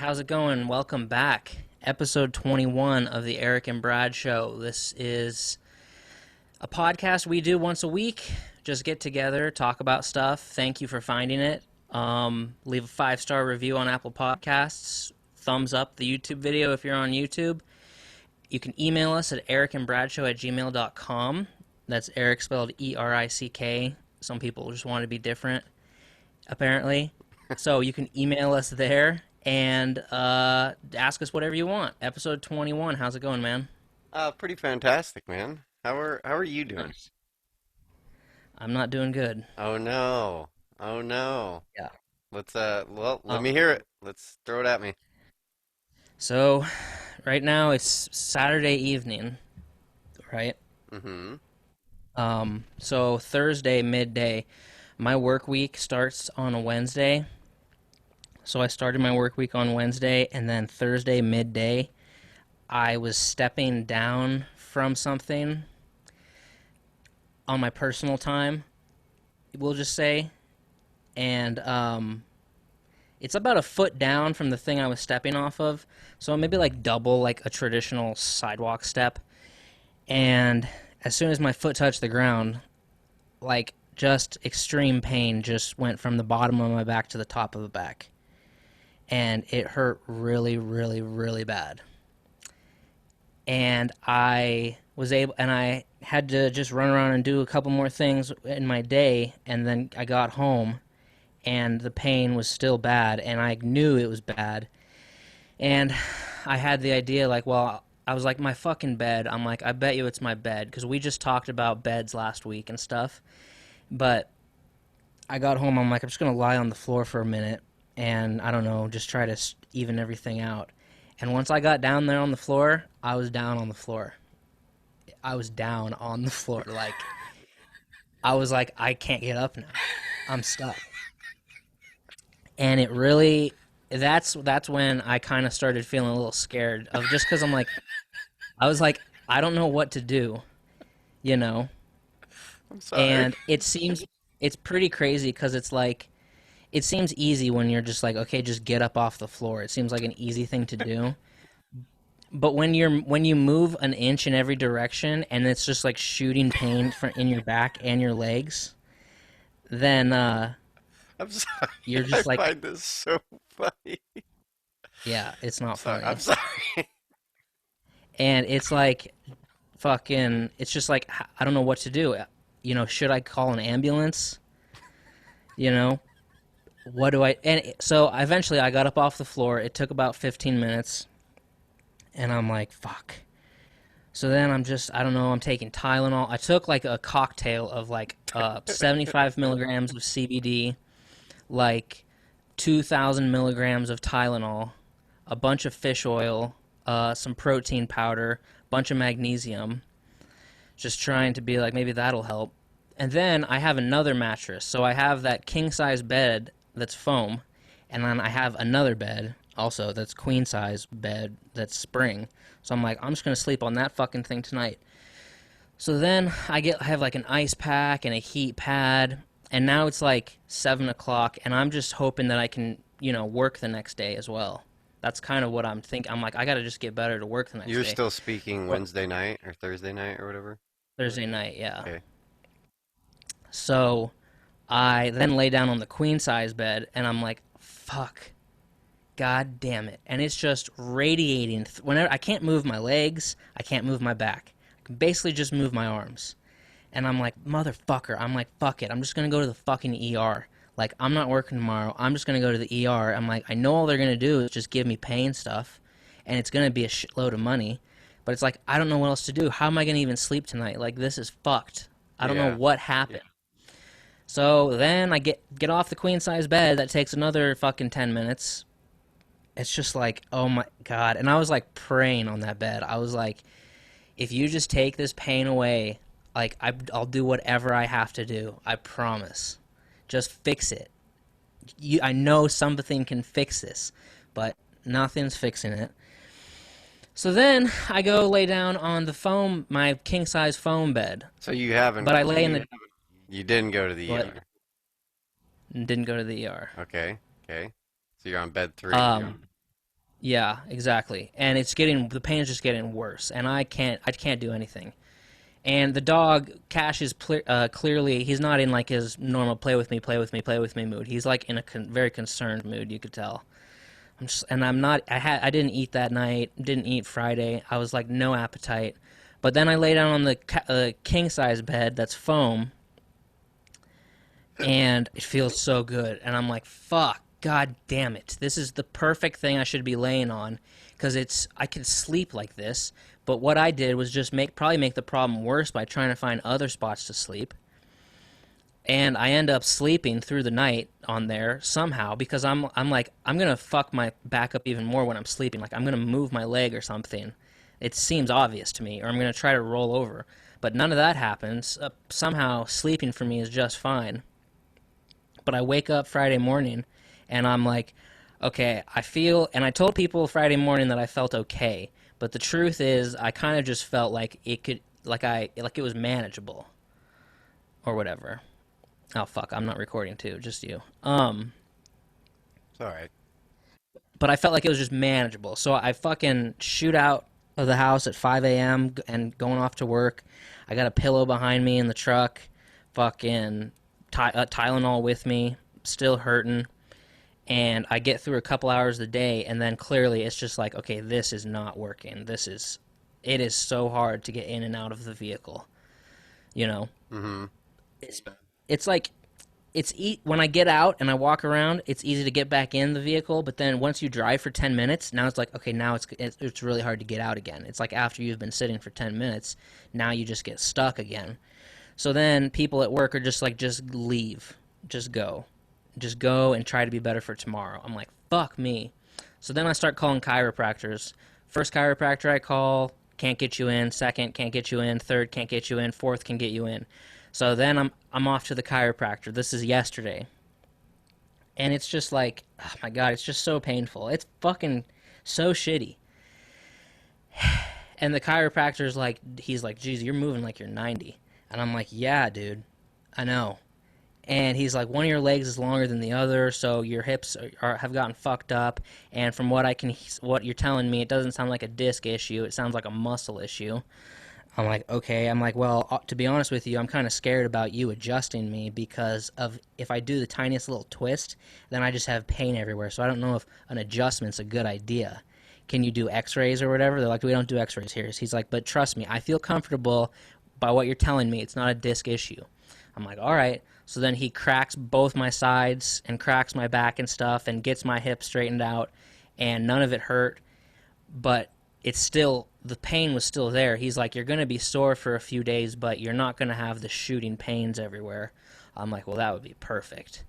how's it going? Welcome back. Episode 21 of the Eric and Brad Show. This is a podcast we do once a week. Just get together, talk about stuff. Thank you for finding it. Leave a 5-star review on Apple Podcasts. Thumbs up the YouTube video if you're on YouTube. You can email us at erickandbradshow@gmail.com. That's Eric spelled E-R-I-C-K. Some people just want to be different, apparently. So you can email us there and ask us whatever you want. Episode 21. How's it going, man? Pretty fantastic, man. How are you doing? Nice. I'm not doing good. Oh no. Oh no. Yeah. Let Um, me hear it. Let's throw it at me. so right now it's Saturday evening, right? Mm-hmm. So Thursday midday, my work week starts on a Wednesday. So I started my work week on Wednesday, and then Thursday midday, I was stepping down from something on my personal time, we'll just say, and it's about a foot down from the thing I was stepping off of, so maybe like double like a traditional sidewalk step. And as soon as my foot touched the ground, like just extreme pain just went from the bottom of my back to the top of the back, and it hurt really, really, really bad. And I had to just run around and do a couple more things in my day, and then I got home, and the pain was still bad, and I knew it was bad, and I had the idea, like, well, I was like, my fucking bed, I'm like, I bet you it's my bed, because we just talked about beds last week and stuff, but I got home, I'm like, I'm just gonna lie on the floor for a minute, and I don't know, just try to even everything out. And once I got down there on the floor, I was down on the floor. I was down on the floor. Like, I was like, I can't get up now. I'm stuck. And it really, that's when I kind of started feeling a little scared of, just because I was like, I don't know what to do, you know? I'm sorry. And it's pretty crazy because it's like, it seems easy when you're just like, okay, just get up off the floor. It seems like an easy thing to do. But when you move an inch in every direction and it's just like shooting pain in your back and your legs, then I'm sorry. you're I just like, find this so funny. yeah, it's I'm not sorry. I'm funny. sorry. And it's like fucking, it's just like I don't know what to do. You know, should I call an ambulance? You know, what do I? And so eventually I got up off the floor. It took about 15 minutes, and I'm like, fuck. So then I don't know, I'm taking Tylenol. I took like a cocktail of like 75 milligrams of CBD, like 2,000 milligrams of Tylenol, a bunch of fish oil, some protein powder, bunch of magnesium, just trying to be like, maybe that'll help. And then I have another mattress. So I have that king size bed that's foam, and then I have another bed also that's queen size bed that's spring. So I'm like, I'm just gonna sleep on that fucking thing tonight. So then I have like an ice pack and a heat pad, and now it's like 7 o'clock, and I'm just hoping that I can, work the next day as well. That's kind of what I'm thinking. I'm like, I gotta just get better to work the next You're day. still speaking But Wednesday night or Thursday night or whatever? Thursday night, yeah. Okay. So I then lay down on the queen size bed, and I'm like, fuck, god damn it. And it's just radiating. Whenever I can't move my legs, I can't move my back. I can basically just move my arms. And I'm like, motherfucker. I'm like, fuck it. I'm just gonna go to the fucking ER. Like, I'm not working tomorrow. I'm just gonna go to the ER. I'm like, I know all they're gonna do is just give me pain stuff, and it's gonna be a shitload of money. But it's like, I don't know what else to do. How am I gonna even sleep tonight? Like, this is fucked. I don't know Yeah. what Yeah. happened. So then I get off the queen size bed. That takes another fucking 10 minutes. It's just like, oh my god. And I was like praying on that bed. I was like, if you just take this pain away, like I'll do whatever I have to do. I promise. Just fix it. I know something can fix this, but nothing's fixing it. So then I go lay down on the foam, my king size foam bed. So you haven't But I lay in the you didn't go to the what? ER. Didn't go to the ER. Okay. Okay. So you're on bed 3. Um, Yeah, exactly. And the pain is just getting worse, and I can't do anything. And the dog, Cash, is clearly he's not in like his normal play with me, play with me, play with me mood. He's like in a very concerned mood. You could tell. And I'm not. I didn't eat that night. Didn't eat Friday. I was like no appetite. But then I lay down on the king size bed that's foam, and it feels so good. And I'm like, fuck, god damn it, this is the perfect thing I should be laying on, because I can sleep like this. But what I did was just probably make the problem worse by trying to find other spots to sleep. And I end up sleeping through the night on there somehow, because I'm like, I'm gonna fuck my back up even more when I'm sleeping. Like I'm gonna move my leg or something. It seems obvious to me, or I'm gonna try to roll over. But none of that happens. Somehow sleeping for me is just fine. But I wake up Friday morning and I'm like, okay, and I told people Friday morning that I felt okay. But the truth is, I kind of just felt like like it was manageable or whatever. Oh fuck, I'm not recording too, just you. It's all right. But I felt like it was just manageable. So I fucking shoot out of the house at 5 a.m. and going off to work. I got a pillow behind me in the truck, fucking Tylenol with me, still hurting. And I get through a couple hours a day, and then clearly it's just like, okay, this is not working. It is so hard to get in and out of the vehicle. You know, Mm-hmm. it's it's like when I get out and I walk around, it's easy to get back in the vehicle. But then once you drive for 10 minutes, now it's like, okay, now it's really hard to get out again. It's like after you've been sitting for 10 minutes, now you just get stuck again. So then people at work are just like, just leave, just go, just go and try to be better for tomorrow. I'm like, fuck me. So then I start calling chiropractors. First chiropractor I call, can't get you in. Second, can't get you in. Third, can't get you in. Fourth, can get you in. So then I'm off to the chiropractor. This is yesterday. And it's just like, oh my god, it's just so painful. It's fucking so shitty. And the chiropractor's like, he's like, geez, you're moving like you're 90. And I'm like, yeah, dude, I know. And he's like, one of your legs is longer than the other, so your hips have gotten fucked up. And from what you're telling me, it doesn't sound like a disc issue. It sounds like a muscle issue. I'm like, okay. I'm like, well, to be honest with you, I'm kind of scared about you adjusting me, because of if I do the tiniest little twist, then I just have pain everywhere. So I don't know if an adjustment's a good idea. Can you do x-rays or whatever? They're like, we don't do x-rays here. He's like, but trust me, I feel comfortable by what you're telling me. It's not a disc issue. I'm like, all right. So then he cracks both my sides and cracks my back and stuff and gets my hip straightened out, and none of it hurt, but the pain was still there. He's like, you're going to be sore for a few days, but you're not going to have the shooting pains everywhere. I'm like, well, that would be perfect.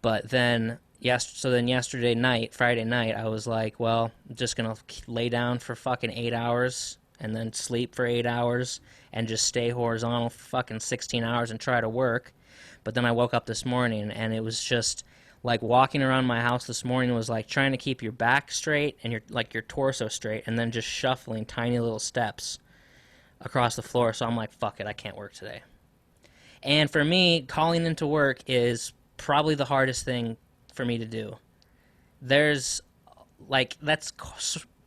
But then, so then yesterday night, Friday night, I was like, well, I'm just going to lay down for fucking 8 hours and then sleep for 8 hours and just stay horizontal for fucking 16 hours and try to work. But then I woke up this morning and it was just like walking around my house this morning was like trying to keep your back straight and your torso straight, and then just shuffling tiny little steps across the floor. So I'm like, fuck it, I can't work today. And for me, calling into work is probably the hardest thing for me to do. There's that's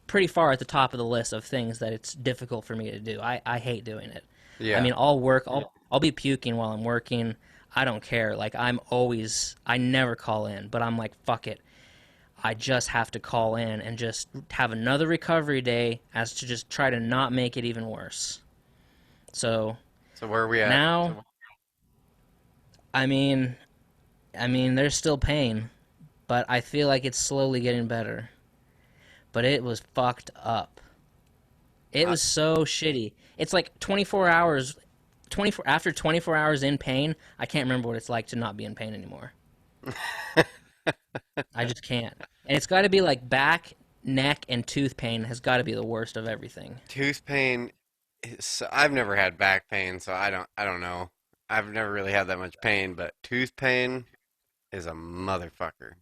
pretty far at the top of the list of things that it's difficult for me to do. I hate doing it. I Yeah. mean, I'll be puking while I'm working. I don't care. Like I never call in, but I'm like, fuck it. I just have to call in and just have another recovery day, as to just try to not make it even worse. So So where are we at? now, I mean, there's still pain, but I feel like it's slowly getting better. But it was fucked up. It I, was so shitty. It's like 24 hours, 24 after 24 hours in pain, I can't remember what it's like to not be in pain anymore. I just can't. And it's got to be like back, neck, and tooth pain has got to be the worst of everything. tooth pain I've never had back pain, so I don't know. I've never really had that much pain, but tooth pain is a motherfucker.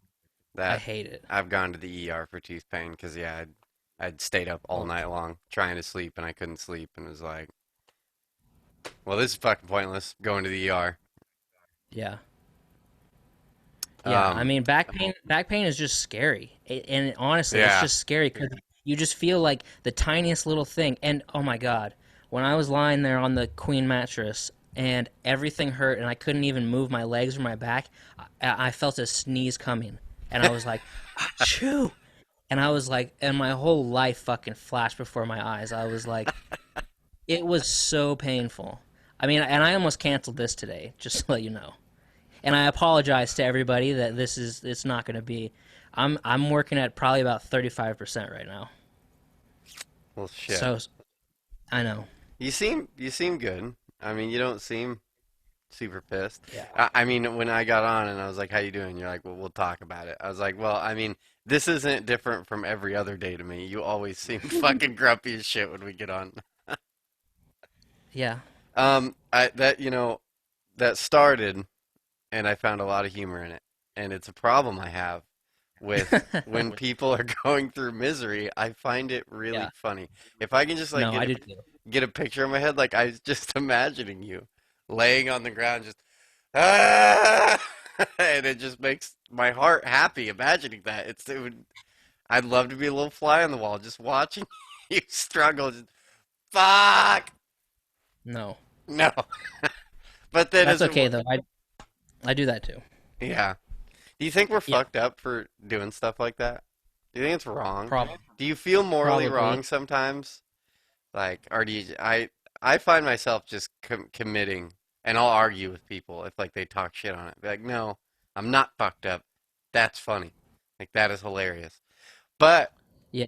I That hate it. I've gone to the ER for tooth pain because yeah, I'd stayed up all Oh, night long trying to sleep and I couldn't sleep and it was like, well, this is fucking pointless going to the ER. yeah. Yeah, I Um, mean back pain is just scary. And honestly, it's yeah. just scary cuz you just feel like the tiniest little thing. And oh my God, when I was lying there on the queen mattress and everything hurt and I couldn't even move my legs or my back, I felt a sneeze coming. And I was like, "Achoo." And I was like, and my whole life fucking flashed before my eyes. I was like, it was so painful. I mean, and I almost canceled this today, just to let you know. And I apologize to everybody that it's not going to be. I'm working at probably about 35% right now. Well, shit. So I know. You seem good. I mean, you don't seem super pissed. Yeah. I mean, when I got on and I was like, "How you doing?" You're like, "Well, we'll talk about it." I was like, "Well, I mean, this isn't different from every other day to me. You always seem fucking grumpy as shit when we get on." Yeah. I that you know that started, and I found a lot of humor in it, and it's a problem I have with when people are going through misery. I find it really Yeah. funny. If I can just like No, I do too. get a picture in my head, like I was just imagining you laying on the ground, just ah, and it just makes my heart happy imagining that. I'd love to be a little fly on the wall, just watching you struggle. Just fuck No. no, but then That's as it okay though. I do that too. yeah. Do you think we're Yeah. fucked up for doing stuff like that? Do you think it's wrong? Prob- Do you feel morally Probably. wrong sometimes? Like, or do you? I find myself just committing, and I'll argue with people if like they talk shit on it. Be like, no, I'm not fucked up. That's funny. Like that is hilarious. But Yeah.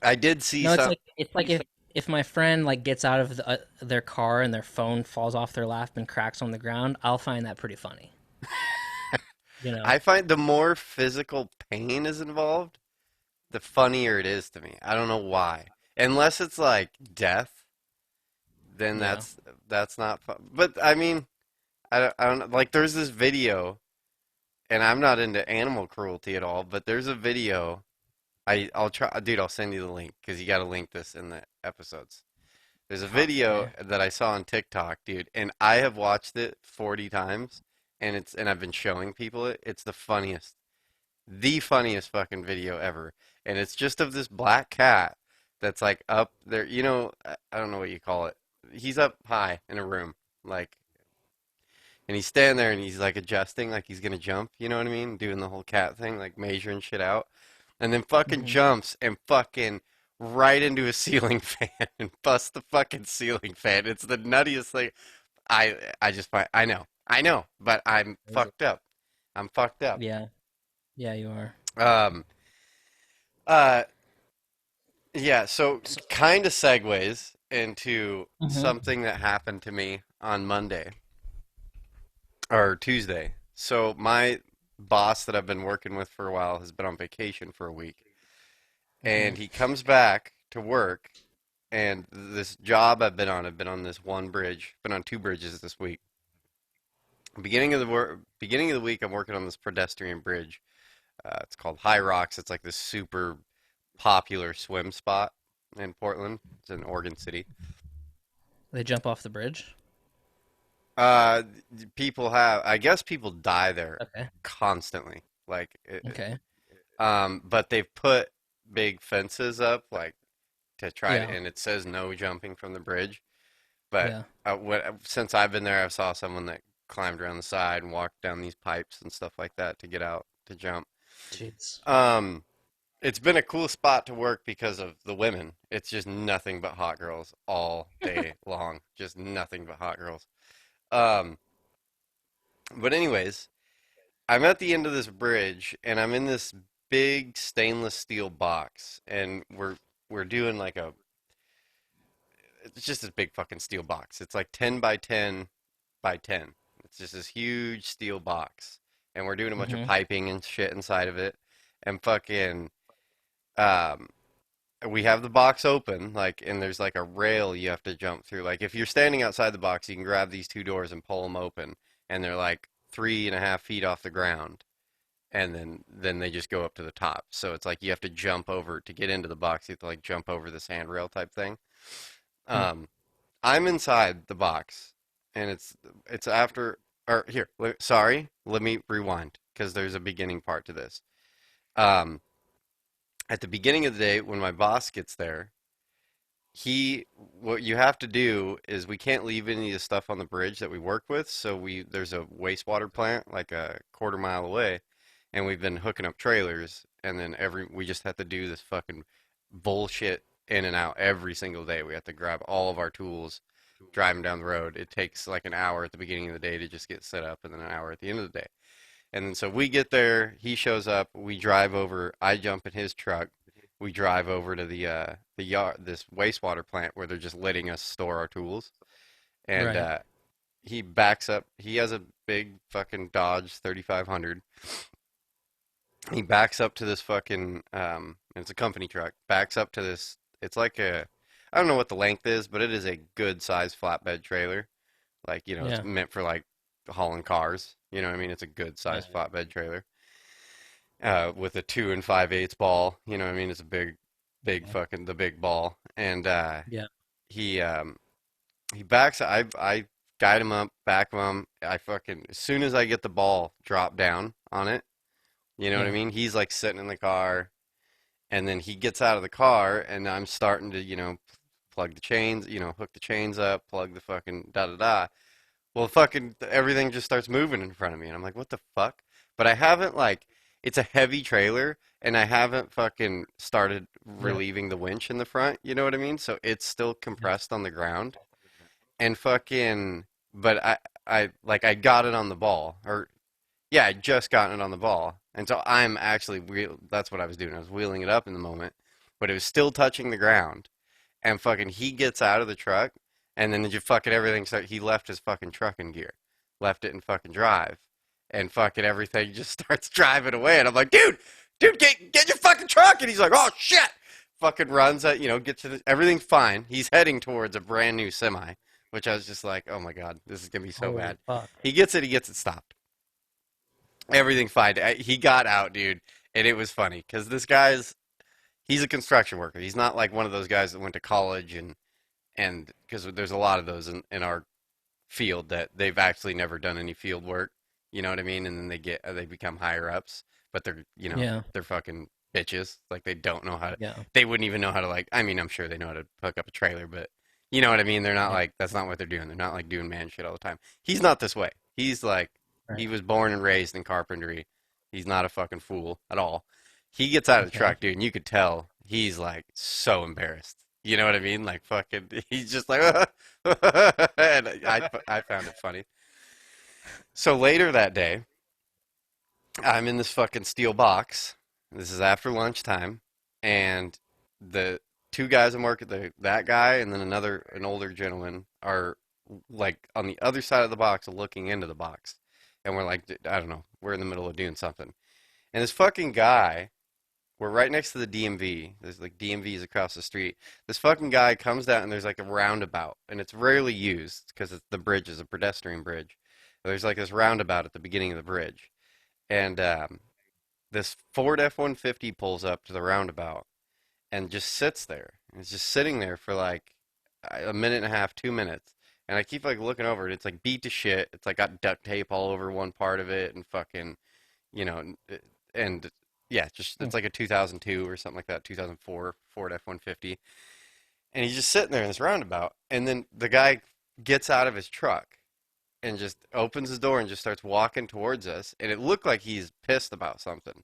I did see No, some. it's like if my friend like gets out of their car and their phone falls off their lap and cracks on the ground, I'll find that pretty funny. You know. I find the more physical pain is involved, the funnier it is to me. I don't know why. Unless it's like death, then Yeah. that's not fun. But I mean, I don't like. There's this video, and I'm not into animal cruelty at all. But there's a video. I'll try, dude. I'll send you the link because you got to link this in the episodes. There's a video Okay. that I saw on TikTok, dude, and I have watched it 40 times, and I've been showing people it. It's the funniest fucking video ever, and it's just of this black cat that's like up there. I don't know what you call it. He's up high in a room, like, and he's standing there and he's like adjusting, like he's gonna jump. You know what I mean? Doing the whole cat thing, like measuring shit out, and then fucking Hmm. jumps and fucking right into a ceiling fan and busts the fucking ceiling fan. It's the nuttiest thing. I just find I know, but I'm fucked up. I'm fucked up. Yeah. Yeah, you are. Um. Uh. Yeah. So So, kind of segues into mhm. something that happened to me on Monday or Tuesday. So my boss that I've been working with for a while has been on vacation for a week, Mhm. and he comes back to work. And this job I've been on this one bridge, been on two bridges this week. Beginning of the week, I'm working on this pedestrian bridge. It's called High Rocks. It's like this super popular swim spot in Portland. It's in Oregon City. They jump off the bridge. Uh, I guess people die there Okay. constantly. Okay. But they've put big fences up, like to try to, Yeah. and it says no jumping from the bridge. But Yeah. since I've been there, I saw someone that climbed around the side and walked down these pipes and stuff like that to get out to jump. Jeez. Um, it's been a cool spot to work because of the women. It's just nothing but hot girls all day long. Just nothing but hot girls. Um, but anyways, I'm at the end of this bridge and I'm in this big stainless steel box and we're doing like a it's just this big fucking steel box. It's like 10 by 10 by 10. It's just this huge steel box and we're doing a bunch of Mhm. piping and shit inside of it and fucking um we have the box open, like, and there's like a rail you have to jump through. Like, if you're standing outside the box, you can grab these two doors and pull them open, and they're like 3.5 feet off the ground, and then they just go up to the top. So it's like you have to jump over to get into the box. You have to like jump over this handrail type thing. Mm. Um, I'm inside the box, and it's after. Or here, sorry, let me rewind. because there's a beginning part to this. Um, at the beginning of the day, when my boss gets there, what you have to do is we can't leave any of the stuff on the bridge that we work with. So there's a wastewater plant like a quarter mile away, and we've been hooking up trailers, and then we just have to do this fucking bullshit in and out every single day. We have to grab all of our tools, drive them down the road. It takes like an hour at the beginning of the day to just get set up, and then an hour at the end of the day. And then so we get there, he shows up, we drive over, I jump in his truck, we drive over to the yard, this wastewater plant where they're just letting us store our tools. And Right. he backs up. He has a big fucking Dodge 3500. He backs up to this fucking it's a company truck. Backs up to this. It's like I don't know what the length is, but it is a good size flatbed trailer. Like, it's Yeah. meant for like hauling cars. You know what I mean? It's a good Yeah. size flatbed trailer. With a 2 5/8 ball. You know what I mean? It's a big Yeah. fucking the big ball. And Yeah. he he backs. I guide him up, back him. I fucking as soon as I get the ball drop down on it, you know what I Yeah. mean? He's like sitting in the car, and then he gets out of the car, and I'm starting to plug the chains, hook the chains up, plug the fucking da da da. Well, fucking everything just starts moving in front of me, and I'm like, what the fuck? But I haven't like, it's a heavy trailer, and I haven't fucking started Yeah. relieving the winch in the front. You know what I mean? So it's still Yeah. compressed on the ground, and fucking, but I got it on the ball, or yeah, I just gotten it on the ball, and so I'm actually that's what I was doing. I was wheeling it up in the moment, but it was still touching the ground, and fucking he gets out of the truck, and then just fucking everything. So he left his fucking truck in gear, left it in fucking drive, and fucking everything just starts driving away. And I'm like, dude, get your fucking truck. And he's like, oh shit, fucking runs at gets to everything's fine. He's heading towards a brand new semi, which I was just like, oh my god, this is gonna be so Holy bad. fuck. He gets it stopped. Everything fine. He got out, dude, and it was funny because he's a construction worker. He's not like one of those guys that went to college and because there's a lot of those in our field that they've actually never done any field work. You know what I mean? And then they become higher ups, but Yeah. they're fucking bitches. Like they don't know how to. Yeah. They wouldn't even know how to like. I mean, I'm sure they know how to hook up a trailer, but you know what I mean? They're not Yeah. like that's not what they're doing. They're not like doing man shit all the time. He's not this way. He's like Right. he was born and raised in carpentry. He's not a fucking fool at all. He gets out of the Okay. truck, dude, and you could tell he's like so embarrassed. You know what I mean? Like fucking, he's just like, and I found it funny. So later that day, I'm in this fucking steel box. This is after lunchtime, and the two guys I'm working, that guy and then an older gentleman are like on the other side of the box, looking into the box, and we're like, I don't know, we're in the middle of doing something, and this fucking guy. We're right next to the DMV. There's like DMVs across the street. This fucking guy comes down and there's like a roundabout, and it's rarely used because the bridge is a pedestrian bridge. There's like this roundabout at the beginning of the bridge, and this Ford F-150 pulls up to the roundabout and just sits there. And it's just sitting there for like a minute and a half, 2 minutes. And I keep like looking over it. It's like beat to shit. It's like got duct tape all over one part of it and fucking, you know, and yeah, just Hmm. it's like a 2002 or something like that, 2004 Ford F-150. And he's just sitting there in this roundabout. And then the guy gets out of his truck and just opens his door and just starts walking towards us. And it looked like he's pissed about something,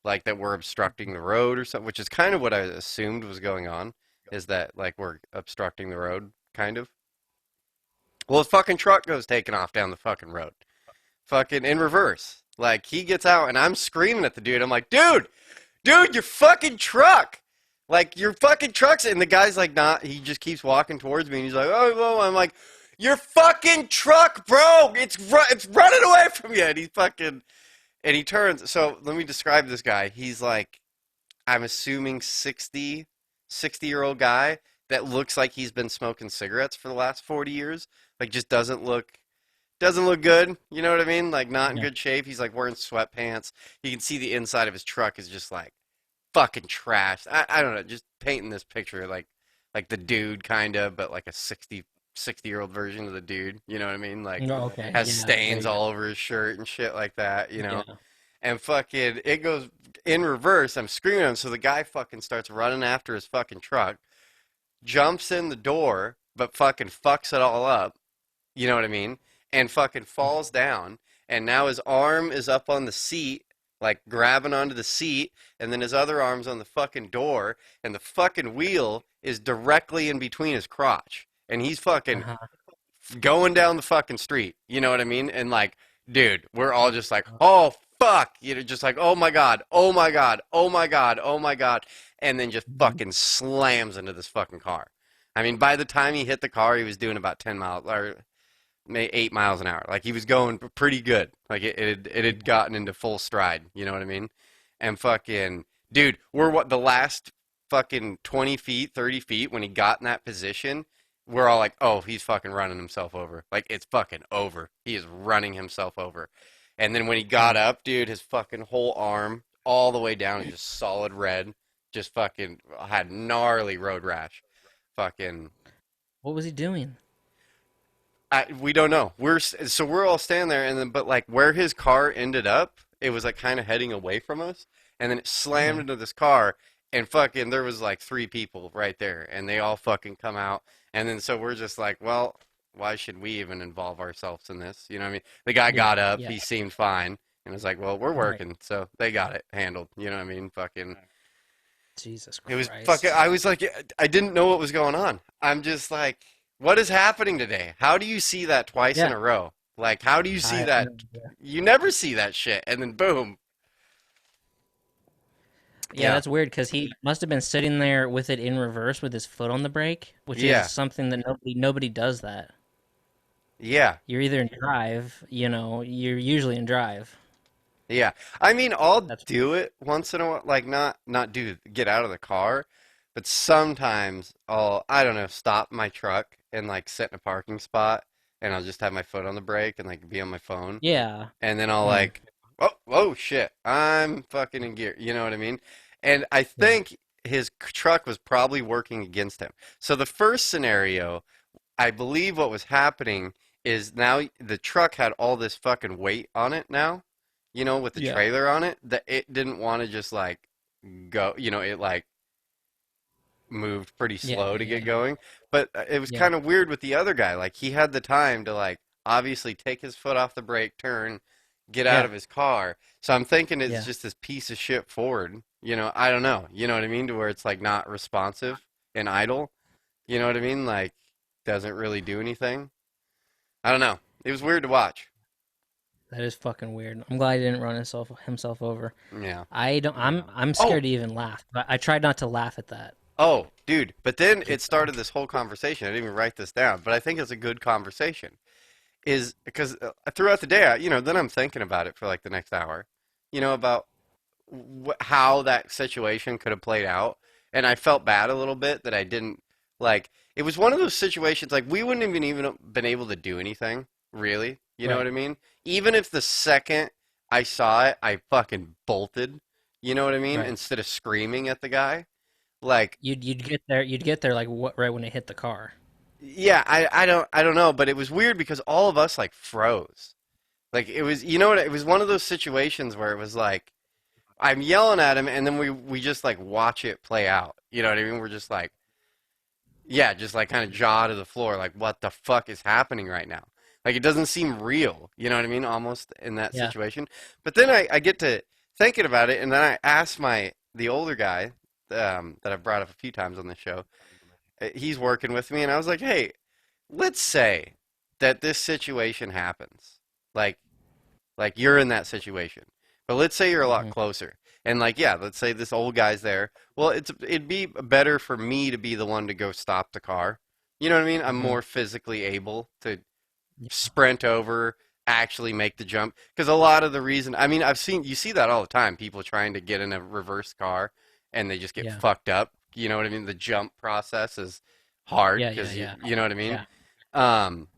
like that we're obstructing the road or something, which is kind of what I assumed was going on, is that like we're obstructing the road, kind of. Well, his fucking truck goes taking off down the fucking road, fucking in reverse. Like he gets out and I'm screaming at the dude. I'm like, dude, your fucking truck. Like your fucking truck's and the guy's like not he just keeps walking towards me and he's like, oh, whoa. I'm like, your fucking truck, bro. It's running away from you. And he's fucking and he turns. So let me describe this guy. He's like, I'm assuming 60-year-old guy that looks like he's been smoking cigarettes for the last 40 years. Like just doesn't look good. You know what I mean? Like not in Yeah. good shape. He's like wearing sweatpants. You can see the inside of his truck is just like fucking trash. I don't know. Just painting this picture like the dude kind of, but like a 60-year-old version of the dude. You know what I mean? Like No. Okay. has Yeah. There stains you go. all over his shirt and shit like that. Yeah. and fucking it goes in reverse. I'm screaming at him, so the guy fucking starts running after his fucking truck, jumps in the door, but fucking fucks it all up. You know what I mean? And fucking falls down, and now his arm is up on the seat, like grabbing onto the seat, and then his other arm's on the fucking door, and the fucking wheel is directly in between his crotch, and he's fucking Uh-huh. going down the fucking street. You know what I mean? And like, dude, we're all just like, Uh, oh fuck, you know, just like, oh my god, oh my god, oh my god, oh my god, and then just mhm. fucking slams into this fucking car. I mean, by the time he hit the car, he was doing about 10 miles or 8 miles an hour. Like he was going pretty good. Like it had gotten into full stride. You know what I mean? And fucking dude, we're what the last fucking 20 feet, 30 feet when he got in that position. We're all like, oh, he's fucking running himself over. Like it's fucking over. He is running himself over. And then when he got Mm. up, dude, his fucking whole arm all the way down is just solid red. Just fucking had gnarly road rash. Fucking What was he doing? we don't know. So we're all standing there, and then but like where his car ended up, it was like kind of heading away from us, and then it slammed Mhm. into this car, and fucking there was like three people right there, and they all fucking come out, and then so we're just like, well, why should we even involve ourselves in this? You know what I mean? The guy Yeah, got up, yeah. he seemed fine, and was like, well, we're Right. working, so they got it handled. You know what I mean? Fucking Jesus it was fucking. Christ. I was like, I didn't know what was going on. I'm just like, what is happening today? How do you see that twice in Yeah. a row? Like, how do you see I that? You never see that shit, and then boom. Yeah, Yeah, that's weird because he must have been sitting there with it in reverse with his foot on the brake, which is yeah, something that nobody does that. yeah, You're either in drive, you're usually in drive. yeah. I mean, I'll That's do it once in a while. Like, not do get out of the car, but sometimes I don't know, stop my truck and like sit in a parking spot, and I'll just have my foot on the brake and like be on my phone. yeah. And then I'll Mm, like, oh shit, I'm fucking in gear. You know what I mean? And I yeah. think his truck was probably working against him. So the first scenario, I believe what was happening is now the truck had all this fucking weight on it now, with the Yeah. trailer on it, that it didn't want to just like go, it like moved pretty Yeah, slow to yeah, get going. But it was yeah. kind of weird with the other guy. Like he had the time to like obviously take his foot off the brake, turn, get out Yeah. of his car. So I'm thinking it's Yeah. just this piece of shit Ford. I don't know. You know what I mean? To where it's like not responsive and idle. You know what I mean? Like doesn't really do anything. I don't know. It was weird to watch. That is fucking weird. I'm glad he didn't run himself over. Yeah. I don't I'm Oh, scared to even laugh, but I tried not to laugh at that. oh, dude. But then it Just started this whole conversation. I didn't even write this down, but I think it's a good conversation. Is because throughout the day, then I'm thinking about it for like the next hour, about how that situation could have played out, and I felt bad a little bit that I didn't like. It was one of those situations like we wouldn't even been able to do anything really. You know what right. I mean? Even if the second I saw it, I fucking bolted. You know what I mean? Right. Instead of screaming at the guy, like You'd get there like what right when it hit the car. yeah, I don't know, but it was weird because all of us like froze. Like it was, you know what? It was one of those situations where it was like I'm yelling at him, and then we just like watch it play out. You know what I mean? We're just like, yeah, just like kind of jaw to the floor, like what the fuck is happening right now? Like it doesn't seem real. You know what I mean? Almost in that Yeah. situation. But then I get to thinking about it, and then I ask the older guy that I've brought up a few times on the show. He's working with me, and I was like, hey, let's say that this situation happens. Like like you're in that situation. But let's say you're a lot Hmm. closer. And like, yeah, let's say this old guy's there. Well, it'd be better for me to be the one to go stop the car. You know what I mean? I'm Hmm. more physically able to Yeah. sprint over, actually make the jump. Because a lot of the reason, I mean, you see that all the time. People trying to get in a reverse car and they just get Yeah. fucked up. You know what I mean? The jump process is hard Yeah. Yeah. because Yeah. you know what I mean? Yeah. Um,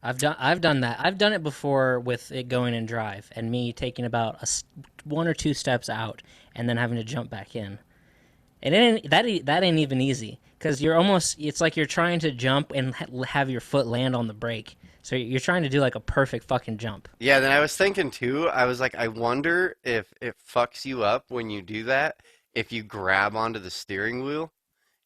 I've done that. I've done it before with it going in drive and me taking about one or two steps out and then having to jump back in. And that ain't even easy because you're almost, it's like you're trying to jump and have your foot land on the brake. So you're trying to do like a perfect fucking jump. Yeah, then I was thinking too, I was like, I wonder if it fucks you up when you do that, if you grab onto the steering wheel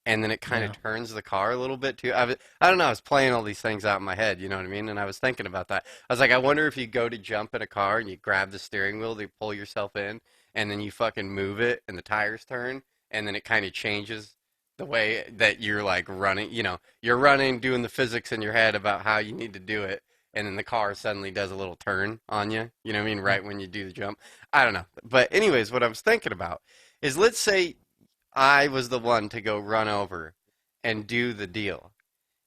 and then it kind of Yeah. turns the car a little bit too. I don't know, I was playing all these things out in my head, you know what I mean? And I was thinking about that. I was like, I wonder if you go to jump in a car and you grab the steering wheel to pull yourself in and then you fucking move it and the tires turn and then it kind of changes the way that you're like running, you're running, doing the physics in your head about how you need to do it. And then the car suddenly does a little turn on you, you know what I mean? Yeah. Right when you do the jump. I don't know. But anyways, what I was thinking about is let's say I was the one to go run over and do the deal.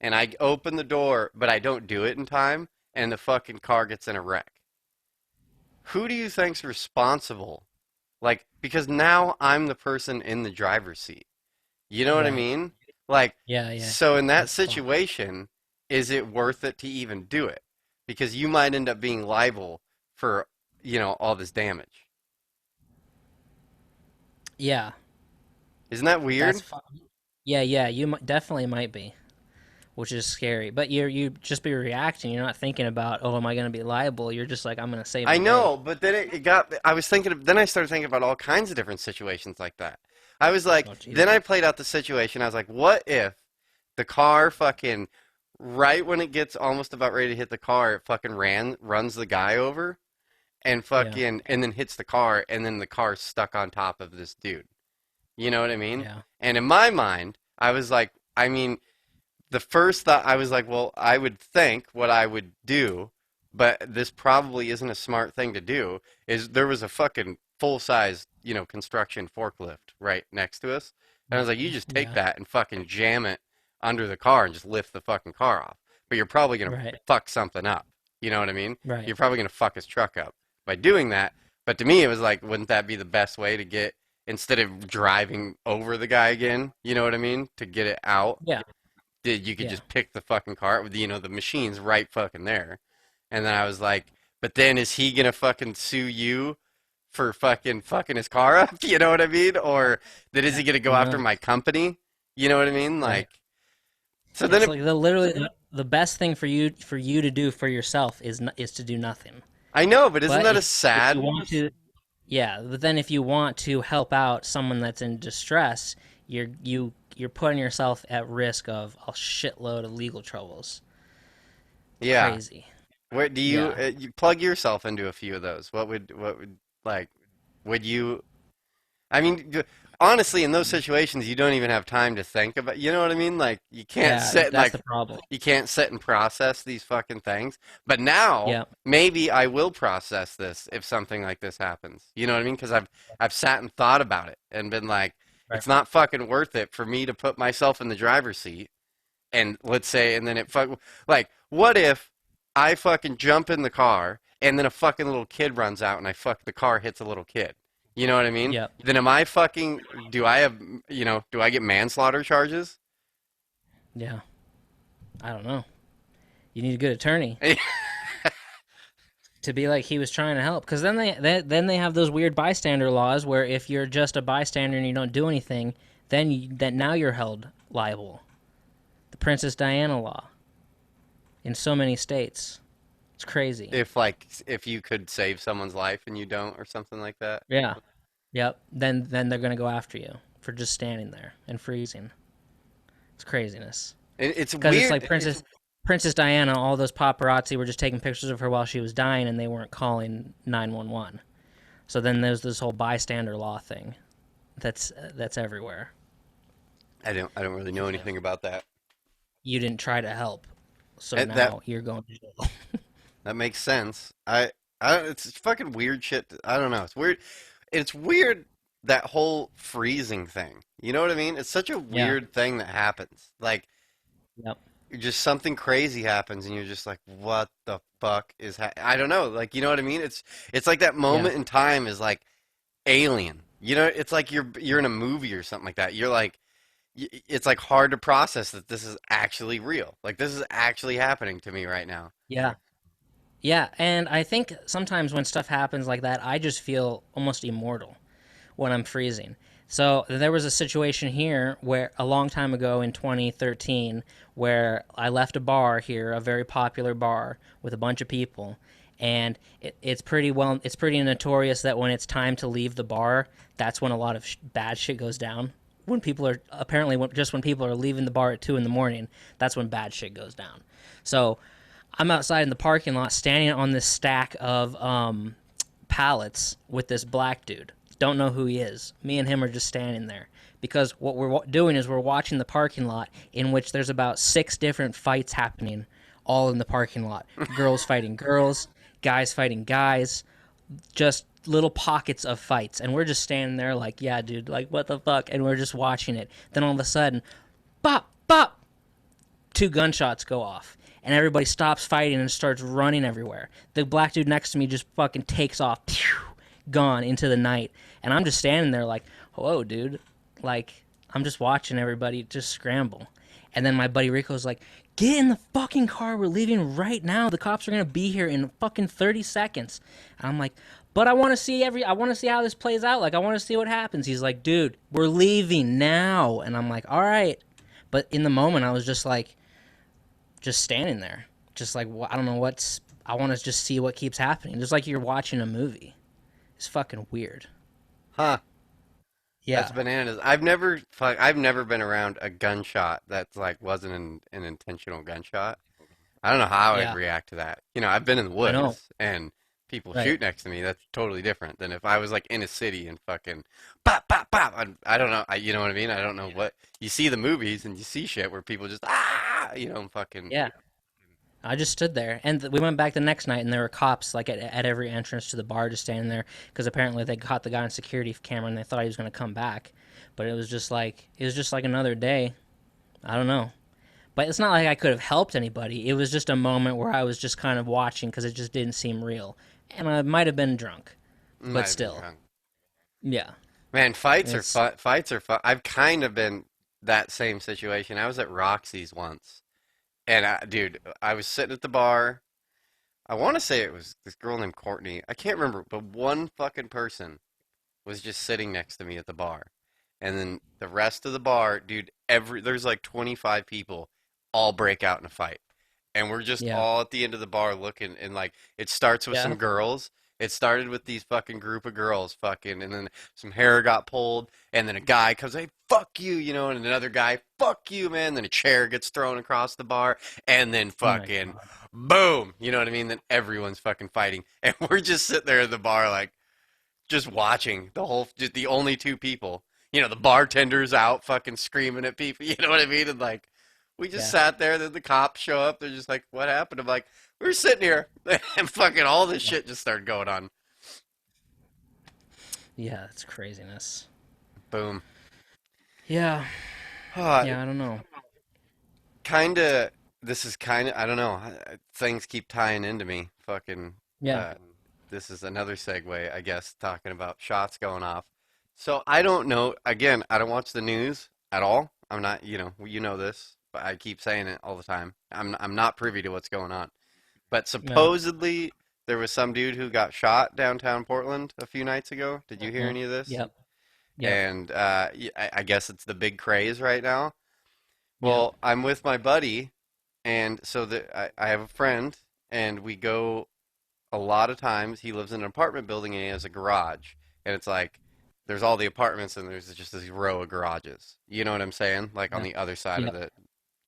And I open the door, but I don't do it in time, and the fucking car gets in a wreck. Who do you think's responsible? Like, because now I'm the person in the driver's seat. You know what I Right. mean? Like, Yeah. Yeah. so in that That's fucked. situation, is it worth it to even do it? Because you might end up being liable for, all this damage. Yeah. Isn't that That's weird? Yeah. Yeah. Definitely might be, which is scary. But you just be reacting. You're not thinking about, oh, am I going to be liable? You're just like, I'm going to save I the day. know, but then I was thinking, then I started thinking about all kinds of different situations like that. I was like, Oh, Jesus. then I played out the situation. I was like, what if the car fucking, right when it gets almost about ready to hit the car, it fucking runs the guy over and Yeah. and then hits the car and then the car's stuck on top of this dude. You know what I mean? Yeah. And in my mind, I was like, I mean, the first thought I was like, well, I would think what I would do, but this probably isn't a smart thing to do, is there was a fucking full size, construction forklift right next to us. And I was like, you just take Yeah. that and fucking jam it under the car and just lift the fucking car off. But you're probably gonna Right. fuck something up. You know what I mean? Right. You're probably gonna fuck his truck up by doing that. But to me, it was like, wouldn't that be the best way to get, instead of driving over the guy again, you know what I mean? To get it out, Yeah. did you could Yeah. just pick the fucking car with the machine's right fucking there. And then I was like, but then is he gonna fucking sue you for fucking his car up? You know what I mean? Or that is Yeah. he gonna go Who after knows? my company? You know what I mean? Right. Like, so then It's it, like the best thing for you to do for yourself is to do nothing. I know, but isn't But that a if you sad? want to, yeah. But then if you want to help out someone that's in distress, you're putting yourself at risk of a shitload of legal troubles. Yeah. Crazy. Where do Yeah. you plug yourself into a few of those? What would like would you? I mean, honestly, in those situations, you don't even have time to think about. You know what I mean? Like, you can't Yeah. sit That's like the problem. you can't sit and process these fucking things. But now, Yeah. maybe I will process this if something like this happens. You know what I mean? Because I've sat and thought about it and been like, Right. it's not fucking worth it for me to put myself in the driver's seat and let's say, and then like, what if I fucking jump in the car and then a fucking little kid runs out and the car hits a little kid? You know what I mean? Yeah. Then am I fucking, do I have, do I get manslaughter charges? Yeah. I don't know. You need a good attorney to be like he was trying to help, because then they have those weird bystander laws where if you're just a bystander and you don't do anything, then now you're held liable. The Princess Diana law in so many states. It's crazy. If you could save someone's life and you don't or something like that. Yeah. Yep. Then they're gonna go after you for just standing there and freezing. It's craziness. It's Because it's like weird. Princess Diana. All those paparazzi were just taking pictures of her while she was dying, and they weren't calling 911. So then there's this whole bystander law thing. That's everywhere. I don't really know anything about that. You didn't try to help, so That now you're going to jail. that makes sense. It's fucking weird shit. I don't know. It's weird. It's weird that whole freezing thing. You know what I mean? It's such a Yeah. weird thing that happens. Like, Yep. just something crazy happens, and you're just like, what the fuck I don't know. Like, you know what I mean? It's like that Yeah. moment in time is like alien. You know, it's like you're in a movie or something like that. You're like, it's like hard to process that this is actually real. Like, this is actually happening to me right now. Yeah. Yeah. And I think sometimes when stuff happens like that, I just feel almost immortal when I'm freezing. So there was a situation here where a long time ago in 2013 where I left a bar here, a very popular bar with a bunch of people, and it's pretty notorious that when it's time to leave the bar, that's when a lot of bad shit goes down. When people are apparently just when people are leaving the bar at 2 in the morning, that's when bad shit goes down. So I'm outside in the parking lot, standing on this stack of pallets with this black dude. Don't know who he is. Me and him are just standing there because what we're doing is we're watching the parking lot in which there's about 6 different fights happening all in the parking lot. Girls fighting girls, guys fighting guys, just little pockets of fights. And we're just standing there like, yeah, dude, like what the fuck? And we're just watching it. Then all of a sudden, bop, bop, 2 gunshots go off. And everybody stops fighting and starts running everywhere. The black dude next to me just fucking takes off, pew, gone into the night. And I'm just standing there like, whoa, dude. Like, I'm just watching everybody just scramble. And then my buddy Rico's like, get in the fucking car. We're leaving right now. The cops are going to be here in fucking 30 seconds. And I'm like, but I want to see I want to see how this plays out. Like, I want to see what happens. He's like, dude, we're leaving now. And I'm like, all right. But in the moment, I was just like, just standing there, just like I don't know what's. I want to just see what keeps happening, just like you're watching a movie. It's fucking weird. Huh. That's Yeah, bananas. I've never been around a gunshot that's like wasn't an intentional gunshot. I don't know how I'd yeah, react to that. You know, I've been in the I know. woods and people Right? shoot next to me. That's totally different than if I was like in a city and fucking pop, pop, pop. I don't know. You know what I mean? I don't know what you see the movies and you see shit where people just fucking. Yeah. I just stood there, and we went back the next night, and there were cops like at every entrance to the bar, just standing there because apparently they caught the guy on security camera, and they thought he was going to come back, but it was just like another day. I don't know. But it's not like I could have helped anybody. It was just a moment where I was just kind of watching because it just didn't seem real. And I might have been drunk, but Might have been still. drunk. Yeah. Man, fights are It's, fun. Fights are fun. I've kind of been that same situation. I was at Roxy's once, and dude, I was sitting at the bar. I want to say it was this girl named Courtney. I can't remember, but one fucking person was just sitting next to me at the bar. And then the rest of the bar, dude, there's like 25 people all break out in a fight. And we're just yeah. all at the end of the bar looking and like it starts with Yeah. some girls. It started with these fucking group of girls fucking and then some hair got pulled and then a guy comes, "Hey, fuck you," and another guy, "Fuck you, man." Then a chair gets thrown across the bar and then Oh my fucking God. boom, you know what I mean? Then everyone's fucking fighting and we're just sitting there at the bar like just watching just the only 2 people. The bartender's out fucking screaming at people. You know what I mean? And like, we just Yeah. sat there. Then the cops show up. They're just like, "What happened?" I'm like, "We were sitting here," and fucking all this Yeah. shit just started going on. Yeah. That's craziness. Boom. Yeah. Uh, Yeah. I don't know. kind of. This is kind of. I don't know. Things keep tying into me. Fucking. Yeah. Uh, this is another segue, I guess, talking about shots going off. So I don't know. Again, I don't watch the news at all. I'm not, you know this, but I keep saying it all the time. I'm not privy to what's going on. But No. supposedly there was some dude who got shot downtown Portland a few nights ago. Did you hear Hmm. any of this? Yep. Yep. And I guess it's the big craze right now. Yep. Well, I'm with my buddy, and so I have a friend, and we go a lot of times. He lives in an apartment building and he has a garage, and it's like there's all the apartments and there's just this row of garages. You know what I'm saying? Like on Yeah. the other side of Yep. the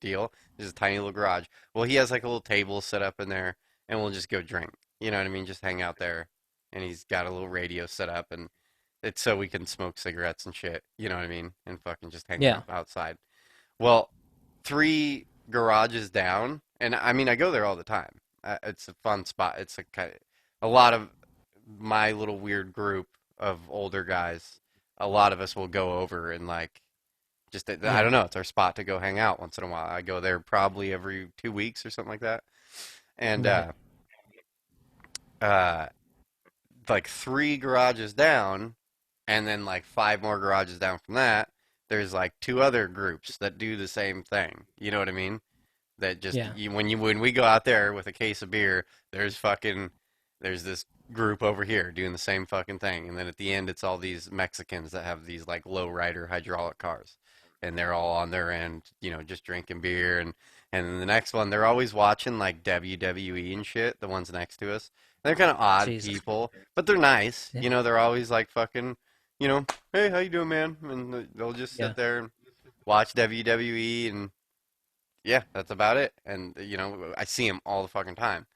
deal, there's a tiny little garage. Well, he has like a little table set up in there, and we'll just go drink. You know what I mean? Just hang out there, and he's got a little radio set up, and it's so we can smoke cigarettes and shit. You know what I mean? And fucking just hang Yeah. out outside. Well, 3 garages down, and I mean I go there all the time. It's a fun spot. It's a lot of my little weird group of older guys. A lot of us will go over and like just I Yeah. don't know. It's our spot to go hang out once in a while. I go there probably every 2 weeks or something like that. And Right. uh, like 3 garages down, and then like 5 more garages down from that, there's like 2 other groups that do the same thing. You know what I mean? That just Yeah. when we go out there with a case of beer, there's fucking there's this group over here doing the same fucking thing, and then at the end it's all these Mexicans that have these like low rider hydraulic cars, and they're all on their end, just drinking beer, and then the next one they're always watching like WWE and shit. The ones next to us, they're kind of odd Jesus. people, but they're nice. Yeah. They're always like fucking, hey, how you doing, man? And they'll just Yeah. sit there and watch WWE, and yeah, that's about it. And I see him all the fucking time.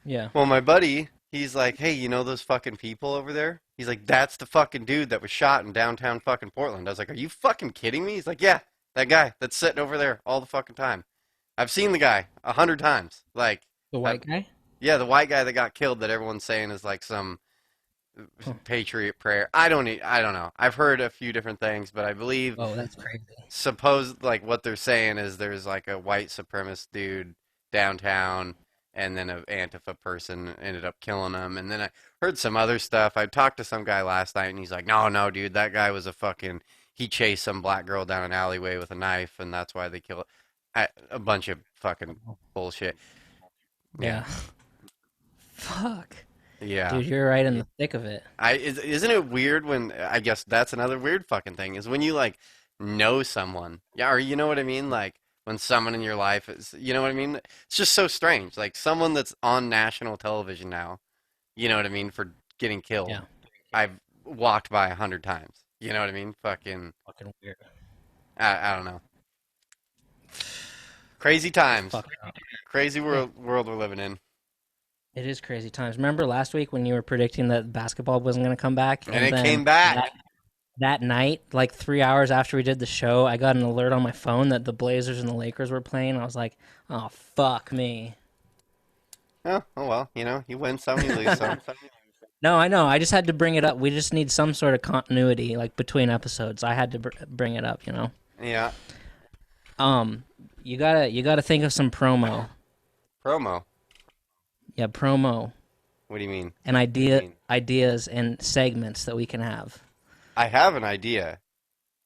Yeah. Well, my buddy, he's like, hey, you know those fucking people over there? He's like, that's the fucking dude that was shot in downtown fucking Portland. I was like, are you fucking kidding me? He's like, yeah, that guy that's sitting over there all the fucking time. I've seen the guy 100 times. Like, The I, white guy? yeah, the white guy that got killed that everyone's saying is like some Huh. patriot prayer. I don't know. I've heard a few different things, but I believe Oh, that's crazy. suppose like what they're saying is there's like a white supremacist dude downtown, and then an Antifa person ended up killing him, and then I heard some other stuff. I talked to some guy last night, and he's like, no, dude, that guy was a fucking, he chased some black girl down an alleyway with a knife, and that's why they killed a bunch of fucking bullshit. Yeah. Yeah. Fuck. Yeah. Dude, you're right in the thick of it. Isn't it weird when, I guess that's another weird fucking thing, is when you like know someone, yeah, or you know what I mean, like when someone in your life is, you know what I mean, it's just so strange, like someone that's on national television now, you know what I mean, for getting Yeah. killed, I've walked by 100 times, you know what I mean, fucking, Fucking weird. I don't know, crazy times, Fucked up. crazy Yeah. world we're living in, It is crazy times. Remember last week when you were predicting that basketball wasn't going to come back, and and it then came back. that night, like 3 hours after we did the show, I got an alert on my phone that the Blazers and the Lakers were playing. I was like, "Oh fuck me." Oh well, you win some, you lose some. No, I know. I just had to bring it up. We just need some sort of continuity, like between episodes. I had to bring it up. Yeah. Um, you gotta think of some promo. Promo. Yeah, promo What do you mean? and ideas and segments that we can have. I have an idea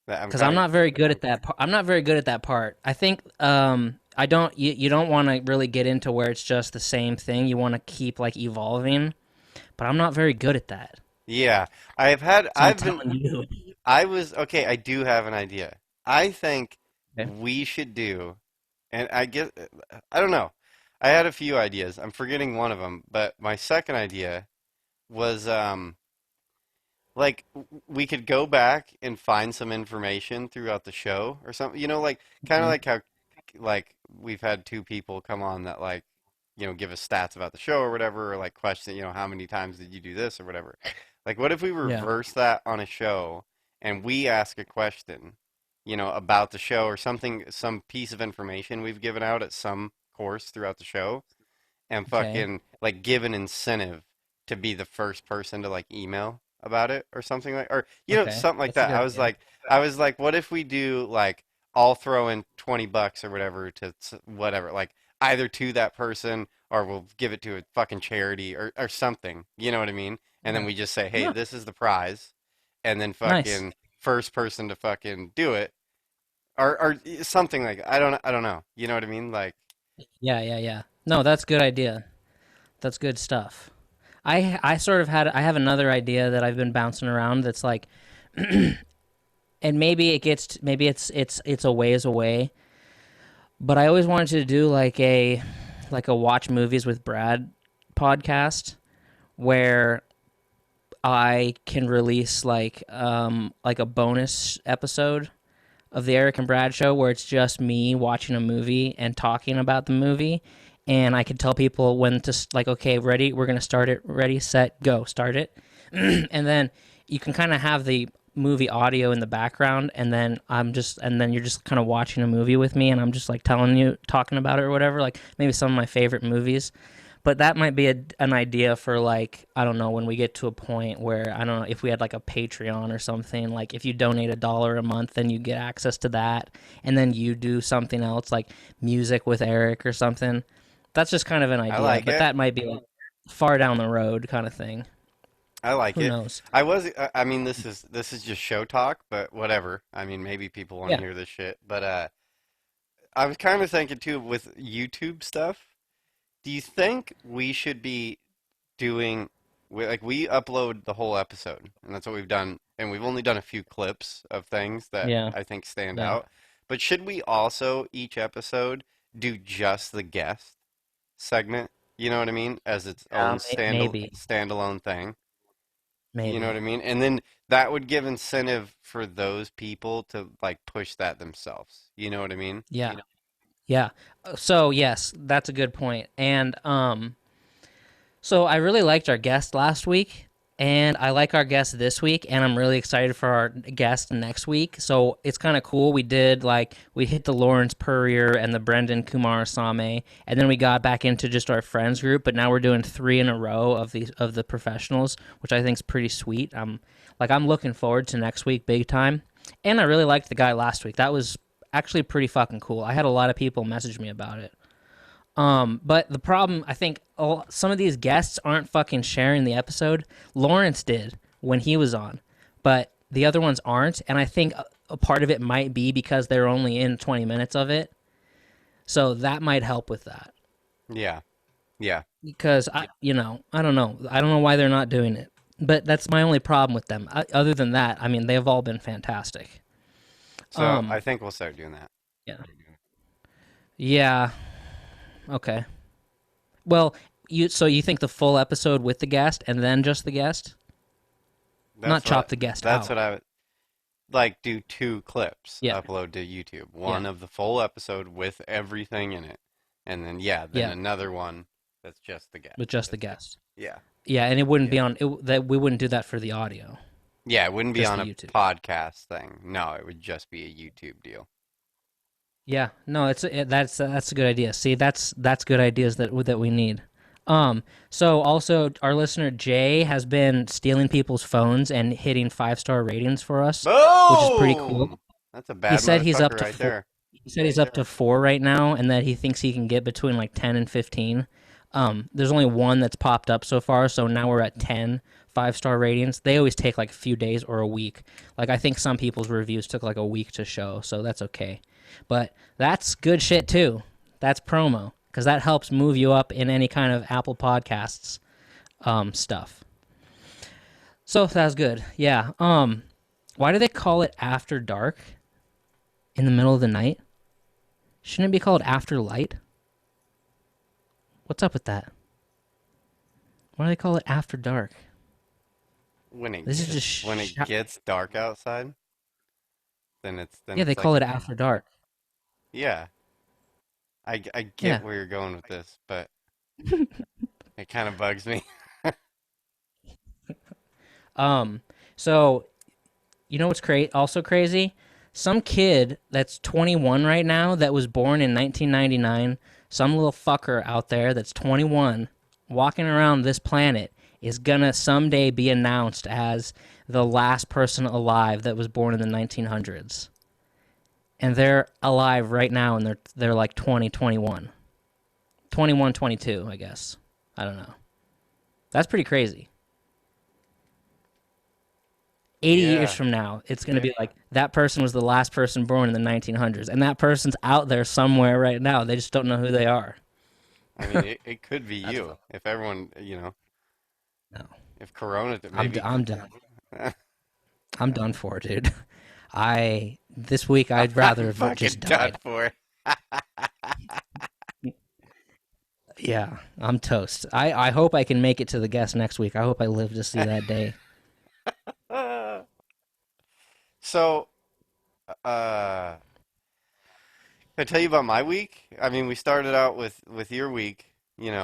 that I'm Because I'm kind of. not very good at that. I'm not very good at that part. I think I don't. You don't want to really get into where it's just the same thing. You want to keep like evolving. But I'm not very good at that. Yeah, So I'm I've been, telling you. okay, I do have an idea. I think Okay. we should do, and I don't know. I had a few ideas. I'm forgetting one of them, but my second idea was, like we could go back and find some information throughout the show or something. Like kind of Okay. like how like we've had two people come on that like give us stats about the show or whatever, or like question how many times did you do this or whatever. Like what if we Yeah. reverse that on a show and we ask a question about the show or something, some piece of information we've given out at some course throughout the show, and Okay. fucking like give an incentive to be the first person to like email about it or something, like, or Okay. something like That's a that. good idea. I was like, what if we do like I'll throw in $20 or whatever to whatever, like either to that person or we'll give it to a fucking charity or something. You know what I mean? And then Yeah. we just say, hey, No. this is the prize, and then Nice. fucking first person to fucking do it or something like, I don't know. You know what I mean? Like, Yeah. Yeah. Yeah. No, that's good idea. That's good stuff. I sort of had I have another idea that I've been bouncing around. That's like, and maybe it's a ways away. But I always wanted to do like a watch movies with Brad podcast where I can release like a bonus episode of the Eric and Brad show where it's just me watching a movie and talking about the movie, and I can tell people when to like, okay, ready, we're gonna start it, ready, set, go, start it, and then you can kind of have the movie audio in the background, and then you're just kind of watching a movie with me, and I'm just like telling you, talking about it or whatever, like maybe some of my favorite movies. But that might be an idea for like, I don't know, when we get to a point where I don't know if we had like a Patreon or something, like if you donate $1 a month, then you get access to that, and then you do something else like music with Eric or something. That's just kind of an I idea, like but it. that might be like far down the road kind of thing. I like Who it. knows? I mean, this is just show talk, but whatever. I mean, maybe people want to Yeah. hear this shit, but I was kind of thinking too with YouTube stuff. Do you think we should be doing we upload the whole episode, and that's what we've done, and we've only done a few clips of things that Yeah, I think stand yeah. out. But should we also each episode do just the guest segment? You know what I mean? As its own Maybe, standalone thing. You know what maybe. I mean? And then that would give incentive for those people to like push that themselves. You know what I mean? Yeah, yeah. So yes, that's a good point. And so I really liked our guest last week, and I like our guest this week, and I'm really excited for our guest next week. So it's kind of cool. We hit the Lawrence Purrier and the Brendan Kumarasamy, and then we got back into just our friends group. But now we're doing three in a row of the professionals, which I think is pretty sweet. I'm looking forward to next week big time. And I really liked the guy last week. That was actually pretty fucking cool. I had a lot of people message me about it. But the problem, I think, some of these guests aren't fucking sharing the episode. Lawrence did when he was on, but the other ones aren't. And I think a part of it might be because they're only in 20 minutes of it. So that might help with that. Yeah. Yeah. Because I don't know. I don't know why they're not doing it. But that's my only problem with them. Other than that, I mean, they've all been fantastic. So I Um, think we'll start doing that. yeah. Yeah. Okay. Well, you think the full episode with the guest and then just the guest? Not That's chop what the guest that's out. what I would like do two clips, Yeah, upload to YouTube. yeah, One of the full episode with everything in it. And then then yeah, another one that's just the guest. with just the guest. Yeah. Yeah, and it wouldn't be on that we wouldn't do that for the audio, Yeah, it wouldn't be just on the a YouTube. podcast thing. No, it would just be a YouTube deal. Yeah, no, that's a good idea. See, that's good ideas that we need. So also our listener Jay has been stealing people's phones and hitting 5-star ratings for us, which is pretty cool. Boom! That's a He bad said he's up motherfucker to right four. there. He said he's up to four right now, and that he thinks he can get between like 10 and 15. There's only one that's popped up so far, so now we're at 10 5-star ratings. They always take like a few days or a week. Like I think some people's reviews took like a week to show, so that's okay. But that's good shit too. That's promo because that helps move you up in any kind of Apple Podcasts stuff. So that was good. Yeah. Why do they call it After Dark in the middle of the night? Shouldn't it be called After Light? What's up with that? Why do they call it After Dark? This is just When it gets dark outside, then yeah. They it's like call it After Dark. yeah. I get Yeah. where you're going with this, but it kind of bugs me. Um. So you know what's also crazy? Some kid that's 21 right now that was born in 1999, some little fucker out there that's 21 walking around this planet is gonna someday be announced as the last person alive that was born in the 1900s. And they're alive right now and they're like 20, 21. 21, 22, I guess. I don't know. That's pretty crazy. 80 years Yeah. from now, it's going to be like that person was the last person born in the 1900s, and that person's out there somewhere right now. They just don't know who they are. I mean, it could be That's you if everyone, no. if Corona maybe. I'm done. I'm done for, dude. I this week I'd rather I'm have fucking just done died. for. Yeah, I'm toast. I hope I can make it to the guest next week. I hope I live to see that day. So, uh, can I tell you about my week? I mean, we started out with your week, and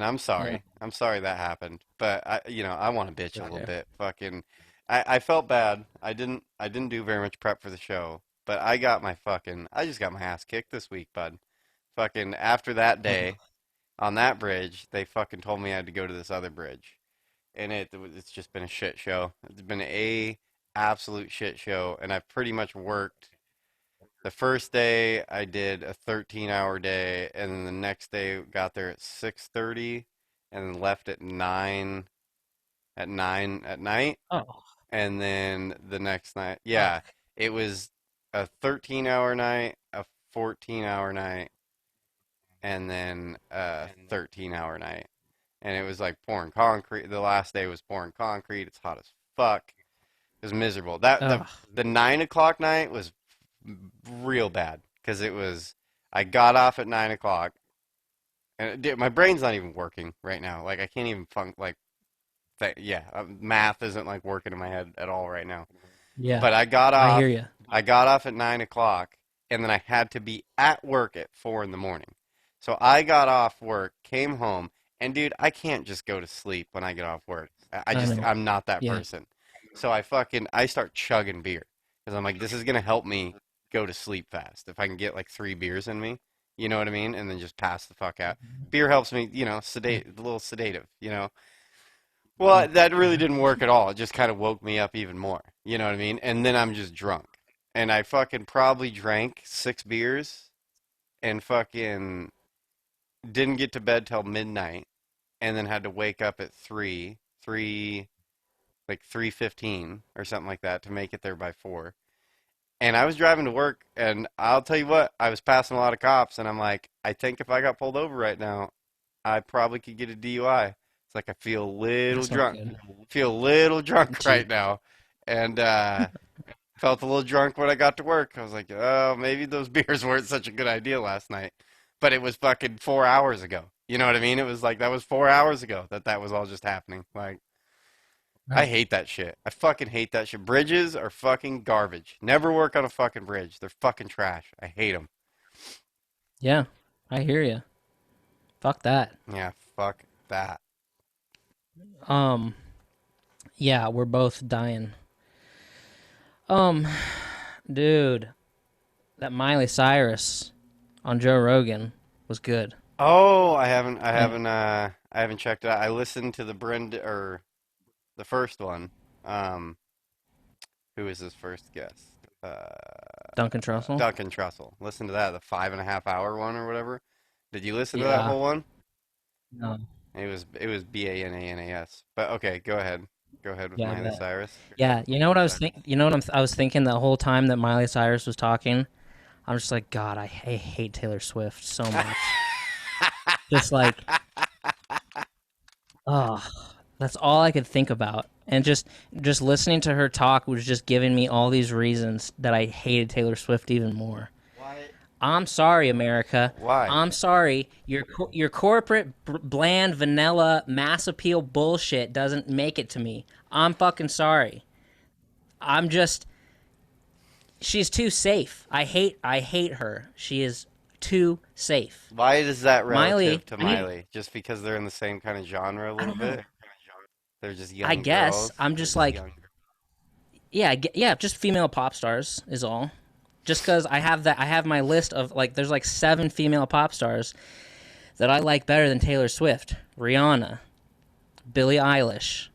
I'm Yeah, sorry. I'm sorry that happened. But I want to bitch it's a little okay. bit. Fucking I felt bad. I didn't do very much prep for the show, but I just got my ass kicked this week, bud. Fucking after that Uh, day on that bridge, they fucking told me I had to go to this other bridge. And it's just been a shit show. It's been a absolute shit show, and I've pretty much worked. The first day I did a 13-hour day, and then the next day got there at 6:30, and then left at nine at night, oh, and then the next night, yeah, fuck. it was a 13-hour night, a 14-hour night, and then a 13-hour night. and it was like pouring concrete. The last day was pouring concrete. It's hot as fuck. It was miserable. Ugh. The 9 o'clock night was real bad because it was. I got off at 9 o'clock, and my brain's not even working right now. Like I can't even like. Yeah, math isn't like working in my head at all right now. Yeah, But I got I hear off. you. I got off at 9 o'clock, and then I had to be at work at 4 in the morning. So I got off work, came home, and dude, I can't just go to sleep when I get off work. I know. I'm not that Yeah. person. So I start chugging beer because I'm like, this is gonna help me go to sleep fast if I can get like 3 beers in me. You know what I mean? And then just pass the fuck out. Beer helps me, Yeah. sedate, a little sedative. Well, that really didn't work at all. It just kind of woke me up even more. You know what I mean? And then I'm just drunk. And I fucking probably drank 6 beers and fucking didn't get to bed till midnight and then had to wake up at 3:15 or something like that to make it there by 4. And I was driving to work and I'll tell you what, I was passing a lot of cops and I'm like, I think if I got pulled over right now, I probably could get a DUI. It's like I feel a little That's not drunk. good. Feel a little drunk Gee. right now. And felt a little drunk when I got to work. I was like, oh, maybe those beers weren't such a good idea last night. But it was fucking 4 hours ago. You know what I mean? It was like that was 4 hours ago that was all just happening. Like, I Right. hate that shit. I fucking hate that shit. Bridges are fucking garbage. Never work on a fucking bridge. They're fucking trash. I hate them. Yeah, I hear you. Fuck that. Yeah, fuck that. Um, yeah, we're both dying. Um, dude, that Miley Cyrus on Joe Rogan was good. Oh, And I haven't checked it out. I listened to the first one. Um, who is his first guest? Duncan Trussell. Duncan Trussell. Listen to that, the 5.5 hour one or whatever. Did you listen to that Yeah. whole one? No. It was Bananas. But okay, go ahead. Go ahead with Yeah, I Miley bet. Cyrus. Yeah, you know what I was think. You know what I was thinking the whole time that Miley Cyrus was talking. I'm just like, God, I hate Taylor Swift so much. Just like, oh, that's all I could think about. And just listening to her talk was just giving me all these reasons that I hated Taylor Swift even more. Why? I'm sorry, America. Why? I'm sorry. Your corporate bland vanilla mass appeal bullshit doesn't make it to me. I'm fucking sorry. I'm just she's too safe. I hate her. She is too safe. Why is that Miley, relative to I need Miley? Just because they're in the same kind of genre a I little don't bit? know. They're just I young guess girls. I'm just like yeah, yeah, just female pop stars is all. Just cuz I have my list of like there's like 7 female pop stars that I like better than Taylor Swift. Rihanna, Billie Eilish,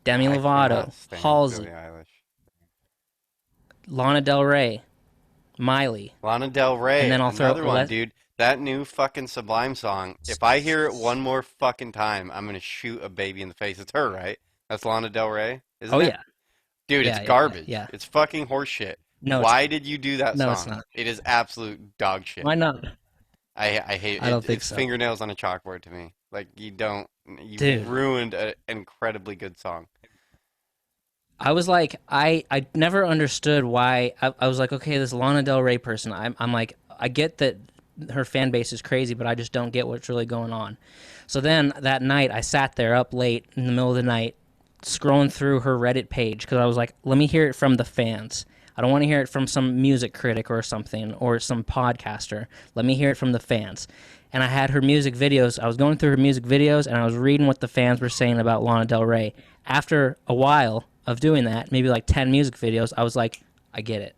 Demi I cannot Lovato, stand Billie Halsey, Eilish. Lana Del Rey, Miley, Lana Del and Rey, then I'll throw another one, dude. That new fucking Sublime song. If I hear it one more fucking time, I'm gonna shoot a baby in the face. It's her, right? That's Lana Del Rey, Oh isn't it? yeah. Dude, it's Yeah, yeah, yeah, garbage. yeah. It's fucking horseshit. No, it's Why did you do that no, it's song? not. It is absolute dog shit. Why not? I hate I it. don't think It's so. fingernails on a chalkboard to me. Like you've Dude, ruined an incredibly good song. I was like, I never understood why. I was like, okay, this Lana Del Rey person. I'm like, I get that her fan base is crazy, but I just don't get what's really going on. So then that night, I sat there up late in the middle of the night, scrolling through her Reddit page because I was like, let me hear it from the fans. I don't want to hear it from some music critic or something or some podcaster. Let me hear it from the fans. And I had her music videos. I was going through her music videos and I was reading what the fans were saying about Lana Del Rey. After a while of doing that, maybe like 10 music videos, I was like, I get it.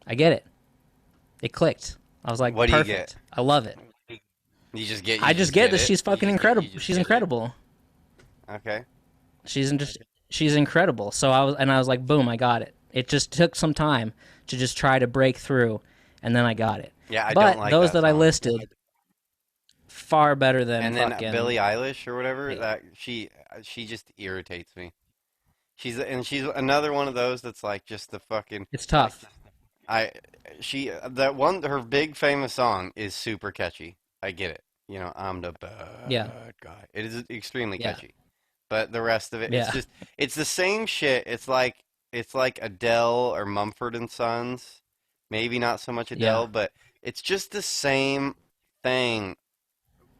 I get it. It clicked. I was like, What do you get? perfect. I love it. You I just just get get that it. she's fucking You incredible. just She's get it. incredible. Okay. She's incredible. So I was like, boom, I got it. It just took some time to just try to break through, and then I got it. Yeah, I don't But like those that that I song. listed, far better than And then fucking. Billie Eilish or whatever, Hey, that she just irritates me. She's another one of those that's like just the fucking it's tough. I she that one her big famous song is super catchy. I get it. I'm the Yeah. bad guy. It is extremely Yeah. catchy. But the rest of it, Yeah. it's the same shit. It's like Adele or Mumford and Sons. Maybe not so much Yeah. Adele, but it's just the same thing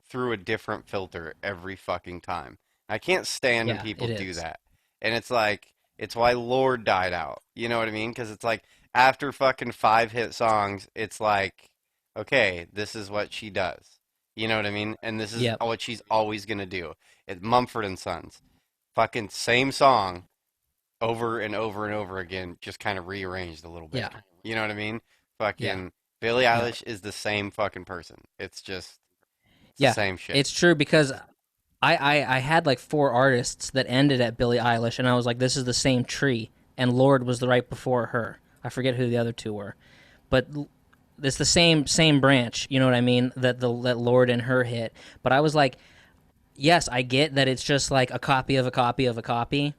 through a different filter every fucking time. I can't stand when Yeah. people It do is. that. And it's like, it's why Lord died out. You know what I mean? Because it's like, after fucking five hit songs, it's like, okay, this is what she does. You know what I mean? And this is Yep. what she's always gonna do. It's Mumford and Sons. Fucking same song over and over and over again, just kind of rearranged a little bit. Yeah. You know what I mean? Yeah. Fucking Billie Yeah. Eilish is the same fucking person. It's the Yeah. same shit. It's true because I had like four artists that ended at Billie Eilish, and I was like, this is the same tree. And Lord was the right before her. I forget who the other two were, but it's the same branch. You know what I mean? That Lord and her hit. But I was like, yes, I get that it's just like a copy of a copy of a copy,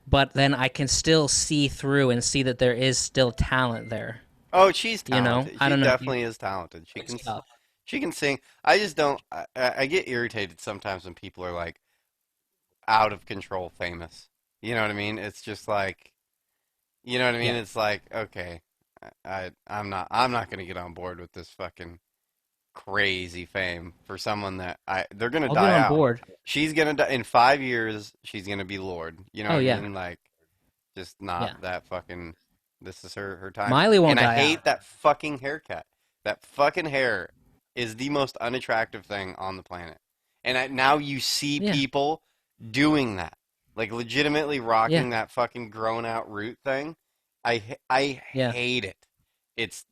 but then I can still see through and see that there is still talent there. Oh, she's You know? talented. I She don't know. Do you definitely is talented. good stuff? She can sing. I just don't. I get irritated sometimes when people are like out of control famous. You know what I mean? It's just like, you know what I mean? Yeah. It's like, okay, I'm not gonna get on board with this fucking crazy fame for someone that they're gonna I'll get die on out. board. She's gonna die in 5 years. She's gonna be Lord. You know what Oh I yeah. mean? Like, just Yeah. not that fucking. This is her time. Miley won't And I die out. hate that fucking haircut. That fucking hair is the most unattractive thing on the planet. And now you see Yeah. people doing that, like legitimately Yeah. rocking that fucking grown out root thing. I Yeah. hate it. It's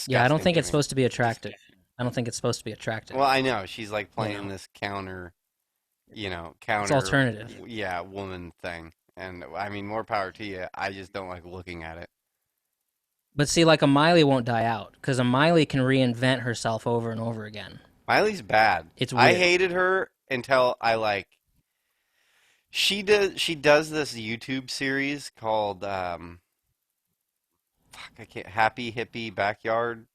Yeah. I don't disgusting think to it's me. supposed to be attractive. I don't think it's supposed to be Well, attractive. I know she's like You playing know? this It's counter, alternative. yeah, woman thing. And I mean, more power to you. I just don't like looking at it. But see, like a Miley won't die out because a Miley can reinvent herself over and over again. Miley's bad. It's I weird. hated her until I like she does this YouTube series called fuck, I can't Happy Hippie Backyard.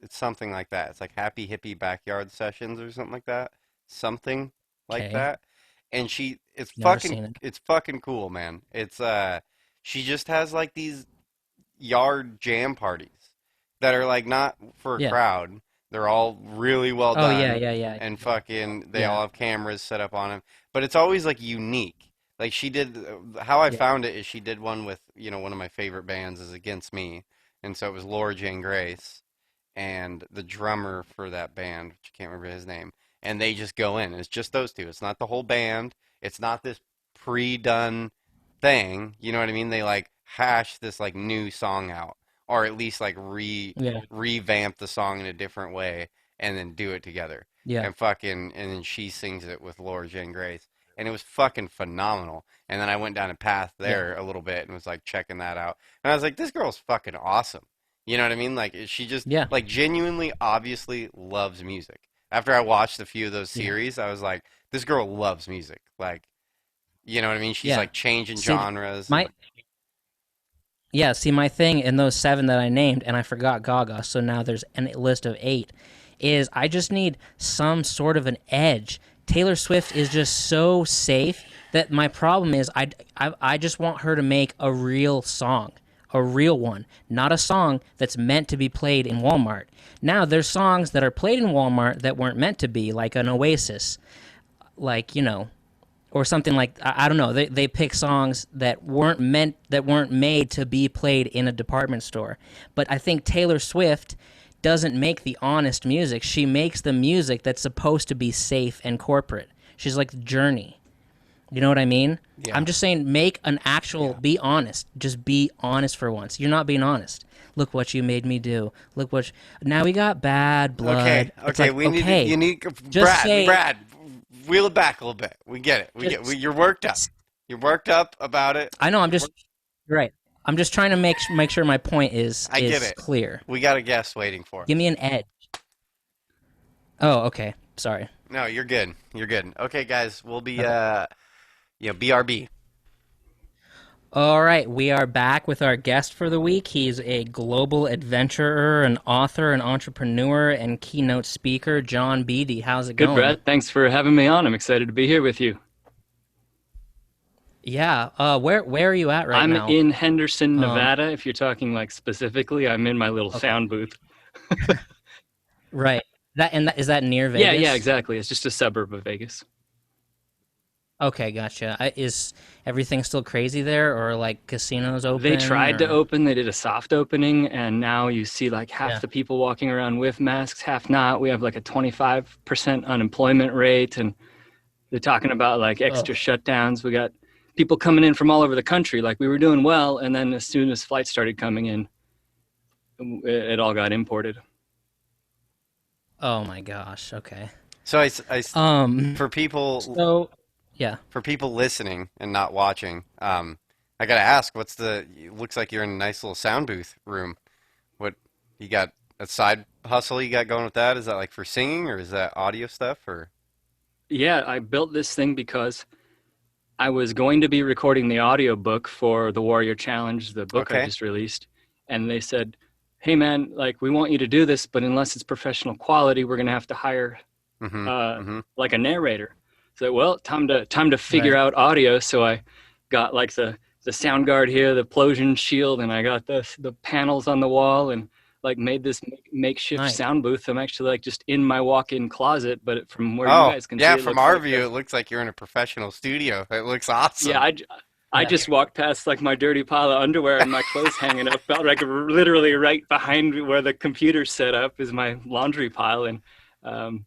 It's something like that. It's like Happy Hippie Backyard Sessions or something like that. Something like Okay. that. And it's Never fucking seen it. it's fucking cool, man. She just has like these yard jam parties that are like not for a Yeah. crowd. They're all really well Oh yeah, done yeah, yeah, and fucking they yeah, all have cameras set up on them. But it's always like unique. Like how I yeah, found it is she did one with, one of my favorite bands is Against Me. And so it was Laura Jane Grace and the drummer for that band, which I can't remember his name. And they just go in. It's just those two. It's not the whole band. It's not this pre-done thing. You know what I mean? They like hash this like new song out, or at least like yeah, revamp the song in a different way, and then do it together. yeah, And then she sings it with Laura Jane Grace, and it was fucking phenomenal. And then I went down a path yeah, there a little bit and was like checking that out, and I was like, this girl's fucking awesome. You know what I mean? Like she just yeah, like genuinely, obviously loves music. After I watched a few of those yeah, series, I was like, this girl loves music. Like, you know what I mean? She's yeah. like changing See, genres my and yeah, see, my thing in those seven that I named, and I forgot Gaga, so now there's a list of eight. Is I just need some sort of an edge. Taylor Swift is just so safe that my problem is I just want her to make a real song, a real one, not a song that's meant to be played in Walmart. Now there's songs that are played in Walmart that weren't meant to be, like an Oasis, like or something like I don't know. They pick songs that weren't made to be played in a department store. But I think Taylor Swift doesn't make the honest music. She makes the music that's supposed to be safe and corporate. She's like Journey. You know what I mean? I'm yeah, just saying make an actual yeah. be honest. Just be honest for once. You're not being honest. Look what you made me do. Look what now we got bad Okay, blood. It's okay. like, We need okay, you need just Brad. say Brad, wheel it back a little bit. We get it. just You're worked up. You're worked up about it. I know I'm just You're right. I'm just trying to make sure my point I get is it. clear. We got a guest waiting for Give us. me an edge. Oh, okay. Sorry. No, you're good. You're good. Okay, guys, we'll be BRB. All right, we are back with our guest for the week. He's a global adventurer, an author, an entrepreneur, and keynote speaker, John Beede. How's it Good, going? Brett. Thanks for having me on. I'm excited to be here with you. Yeah, where are you at right I'm now? in Henderson, Um, Nevada. If you're talking like specifically, I'm in my little okay, sound booth. right. Is that near Yeah, Vegas? exactly. It's just a suburb of Vegas. Okay, gotcha. Is everything still crazy there, or like casinos They open, tried to or open, they did a soft opening, and now you see like half yeah? the people walking around with masks, half not. We have like a 25% unemployment rate, and they're talking about like extra Oh, shutdowns. We got people coming in from all over the country. Like we were doing well, and then as soon as flights started coming in, it all got imported. oh my gosh. Okay. So Um, for people so yeah. for people listening and not watching, I gotta ask, what's the? It looks like you're in a nice little sound booth room. What you got? A side hustle you got going with that? Is that like for singing or is that audio stuff or? Yeah, I built this thing because I was going to be recording the audiobook for the Warrior Challenge, the book I Okay. just released. And they said, hey, man, like, we want you to do this, but unless it's professional quality, we're going to have to hire Mm-hmm. Mm-hmm. like a narrator. So, well, time to figure Right. out audio. So I got like the sound guard here, the Plosion shield, and I got the panels on the wall, and like made this makeshift Nice. sound booth. I'm actually like just in my walk-in closet, but from where you Oh, guys can yeah, see, it from looks our like view, a it looks like you're in a professional studio. It looks yeah. awesome. I Yeah. just walked past like my dirty pile of underwear and my clothes hanging up, like literally right behind where the computer's set up is my laundry pile, and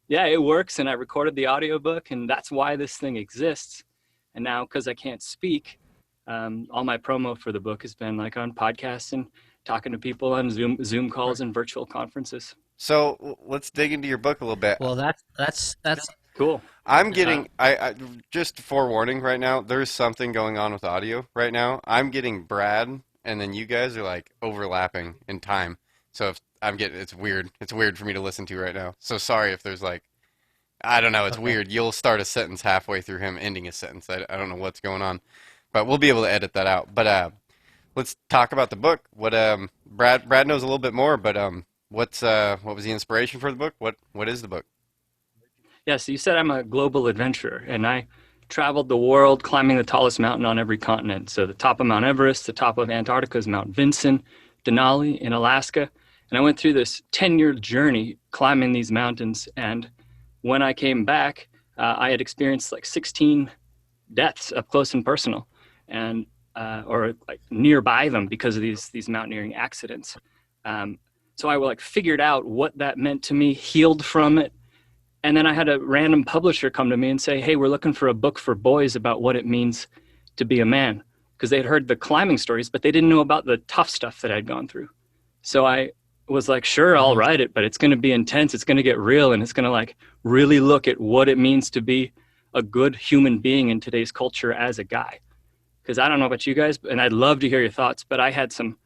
yeah, it works. And I recorded the audiobook, and that's why this thing exists. And now, because I can't speak, all my promo for the book has been like on podcasts and talking to people on Zoom calls Right. and virtual conferences. So let's dig into your book a little bit. Well, that's Cool. I'm Uh, getting, just forewarning right now, there's something going on with audio right now. I'm getting Brad, and then you guys are like overlapping in time. So if I'm getting, it's weird. It's weird for me to listen to right now. So sorry if there's like, I don't know, it's okay. weird. You'll start a sentence halfway through him ending a sentence. I don't know what's going on, but we'll be able to edit that out. But let's talk about the book. What Brad knows a little bit more, but what was the inspiration for the book? What is the book? Yeah, so you said I'm a global adventurer, and I traveled the world climbing the tallest mountain on every continent. So the top of Mount Everest, the top of Antarctica's Mount Vinson, Denali in Alaska. And I went through this 10-year journey climbing these mountains. And when I came back, I had experienced like 16 deaths up close and personal, and or like nearby them because of these mountaineering accidents. Um, so I like figured out what that meant to me, healed from it, and then I had a random publisher come to me and say, hey, we're looking for a book for boys about what it means to be a man. Because they had heard the climbing stories, but they didn't know about the tough stuff that I'd gone through. So I was like, sure, I'll Hmm. write it, but it's going to be intense. It's going to get real. And it's going to like really look at what it means to be a good human being in today's culture as a guy. Because I don't know about you guys, and I'd love to hear your thoughts, but I had some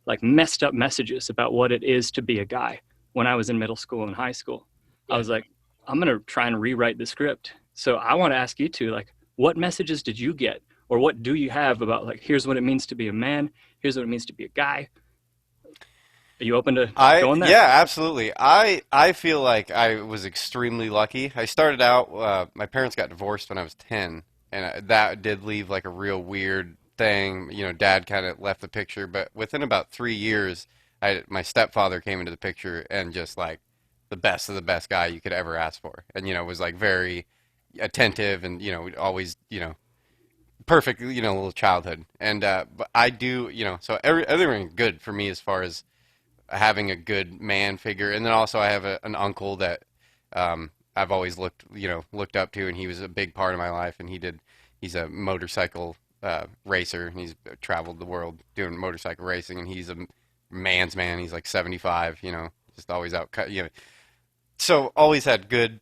like messed up messages about what it is to be a guy when I was in middle school and high school. I Yeah. was like, I'm going to try and rewrite the script. So I want to ask you two, like, what messages did you get? Or what do you have about like, here's what it means to be a man. Here's what it means to be a guy. Are you open to going there? Yeah, absolutely. I feel like I was extremely lucky. I started out, my parents got divorced when I was 10, and that did leave like a real weird thing. You know, dad kind of left the picture, but within about 3 years, my stepfather came into the picture and just like the best of the best guy you could ever ask for. And, was like very attentive and, always, perfect, little childhood. And, but I do, so everything good for me as far as having a good man figure, and then also I have an uncle that I've always looked up to, and he was a big part of my life. And he's a motorcycle racer, and he's traveled the world doing motorcycle racing, and he's a man's man. He's like 75, just always out cut. So always had good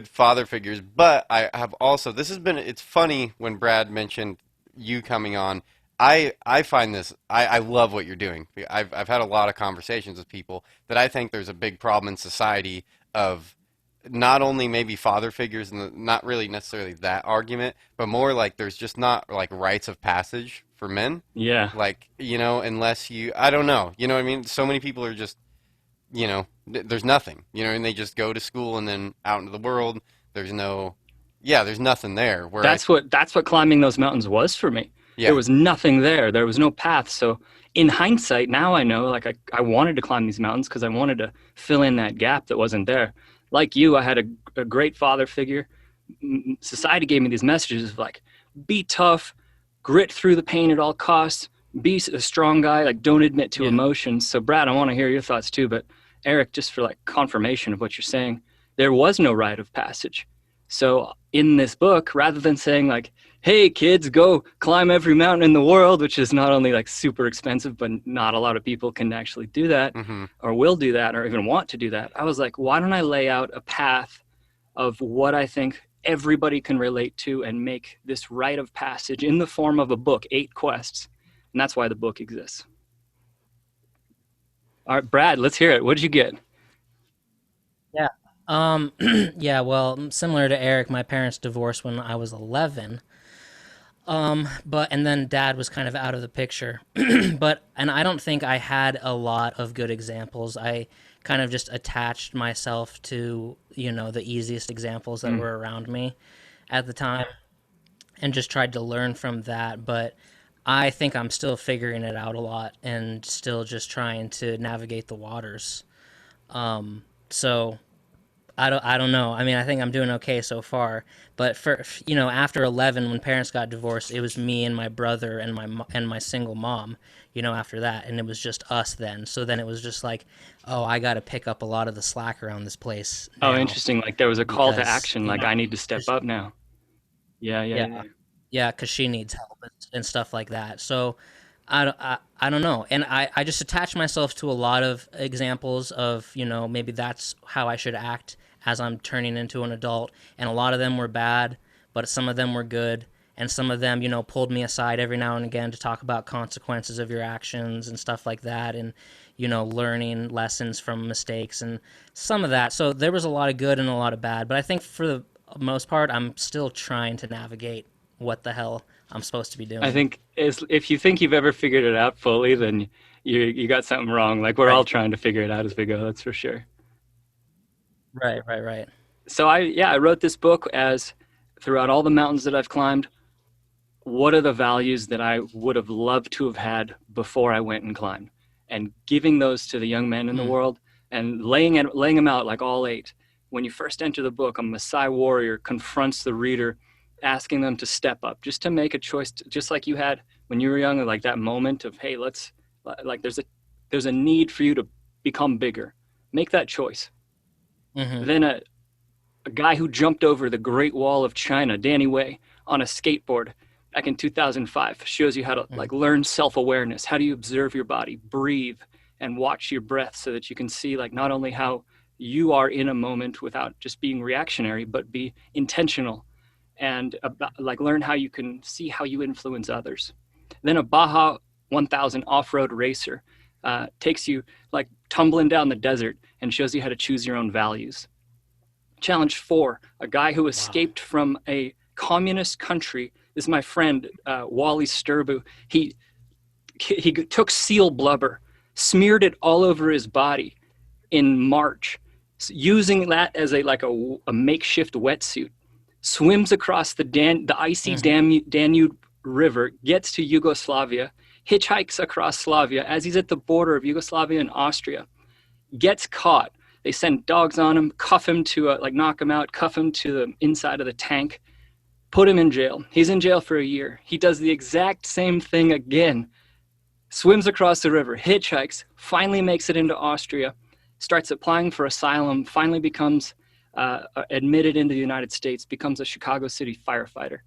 father figures. But I have also, it's funny when Brad mentioned you coming on. I find this, I love what you're doing. I've had a lot of conversations with people that I think there's a big problem in society of not only maybe father figures and not really necessarily that argument, but more like there's just not like rites of passage for men. Yeah. Like, unless I don't know, you know what I mean? So many people are just, there's nothing, and they just go to school and then out into the world. There's no, yeah, there's nothing there where That's what climbing those mountains was for me. There yeah, was nothing there. There was no path. So in hindsight, now I know, like I wanted to climb these mountains because I wanted to fill in that gap that wasn't there. Like you, I had a great father figure. Society gave me these messages of like, be tough, grit through the pain at all costs, be a strong guy, like don't admit to Yeah. emotions. So Brad, I want to hear your thoughts too, but Eric, just for like confirmation of what you're saying, there was no rite of passage. So in this book, rather than saying like, hey kids, go climb every mountain in the world, which is not only like super expensive, but not a lot of people can actually do that hmm or will do that or even want to do that. I was like, why don't I lay out a path of what I think everybody can relate to and make this rite of passage in the form of a book, 8 quests. And that's why the book exists. All right, Brad, let's hear it. What did you get? Yeah. Yeah, well, similar to Eric, my parents divorced when I was 11. But and then dad was kind of out of the picture. And I don't think I had a lot of good examples. I kind of just attached myself to, the easiest examples that Mm. were around me at the time and just tried to learn from that, but I think I'm still figuring it out a lot and still just trying to navigate the waters. So I don't know. I mean, I think I'm doing okay so far. But after 11, when parents got divorced, it was me and my brother and my single mom. After that, and it was just us then. So then it was just like, oh, I got to pick up a lot of the slack around this place Oh, now interesting. Like there was a call to because action, like I need to step 'cause- up now. Yeah, yeah, yeah, yeah. yeah, because she needs help and stuff like that. So I don't know. And I just attach myself to a lot of examples of, maybe that's how I should act as I'm turning into an adult. And a lot of them were bad, but some of them were good. And some of them, pulled me aside every now and again to talk about consequences of your actions and stuff like that. And, learning lessons from mistakes and some of that. So there was a lot of good and a lot of bad. But I think for the most part, I'm still trying to navigate what the hell I'm supposed to be I doing. think if you think you've ever figured it out fully, then you got something wrong. Like we're all Right. trying to figure it out as we go, that's for sure. Right, right, right. So I wrote this book as throughout all the mountains that I've climbed, what are the values that I would have loved to have had before I went and climbed, and giving those to the young men in the Mm, world and laying them out like all 8. When you first enter the book, a Maasai warrior confronts the reader, asking them to step up, just to make a choice, just like you had when you were young, like that moment of, hey, let's like there's a need for you to become bigger. Make that choice. mm-hmm, Then a guy who jumped over the Great Wall of China, Danny Way, on a skateboard back in 2005, shows you how to mm, like learn self-awareness. How do you observe your body, breathe, and watch your breath so that you can see like not only how you are in a moment without just being reactionary, but be intentional and about, like learn how you can see how you influence others. Then a Baja 1000 off-road racer takes you like tumbling down the desert and shows you how to choose your own values. Challenge 4, a guy who wow. escaped from a communist country. This is my friend Wally Sturbu. He took seal blubber, smeared it all over his body in March, using that as a makeshift wetsuit. Swims across the icy Mm-hmm, Danube River, gets to Yugoslavia, hitchhikes across Slavia as he's at the border of Yugoslavia and Austria, gets caught. They send dogs on him, cuff him to like knock him out, cuff him to the inside of the tank, put him in jail. He's in jail for a year. He does the exact same thing again. Swims across the river, hitchhikes, finally makes it into Austria, starts applying for asylum, finally becomes admitted into the United States, becomes a Chicago City firefighter.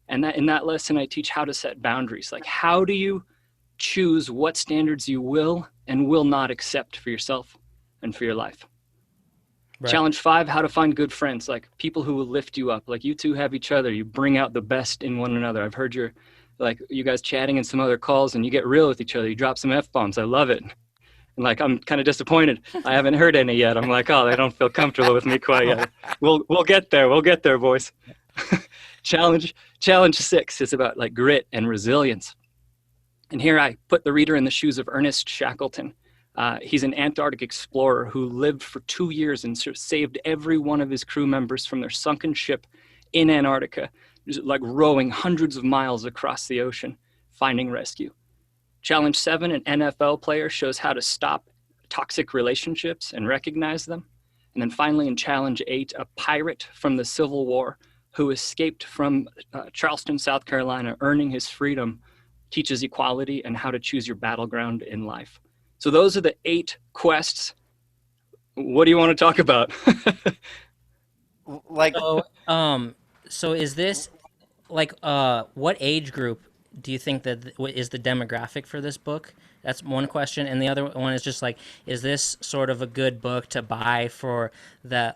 And that in that lesson, I teach how to set boundaries. Like, how do you choose what standards you will and will not accept for yourself and for your life? right. Challenge 5, how to find good friends, like people who will lift you up. Like you two have each other. You bring out the best in one another. I've heard you guys chatting in some other calls and you get real with each other. You drop some F-bombs. I love it. And Like, I'm kind of disappointed. I haven't heard any yet. I'm like, oh, they don't feel comfortable with me quite yet. We'll get there. We'll get there, boys. Challenge 6 is about like grit and resilience. And here I put the reader in the shoes of Ernest Shackleton. He's an Antarctic explorer who lived for 2 years and saved every one of his crew members from their sunken ship in Antarctica, like rowing hundreds of miles across the ocean, finding rescue. Challenge 7, an NFL player, shows how to stop toxic relationships and recognize them. And then finally in Challenge 8, a pirate from the Civil War who escaped from Charleston, South Carolina, earning his freedom, teaches equality and how to choose your battleground in life. So those are the 8 quests. What do you want to talk about? Like, So is this like what age group do you think that is the demographic for this book? That's one question, and the other one is just like, is this sort of a good book to buy for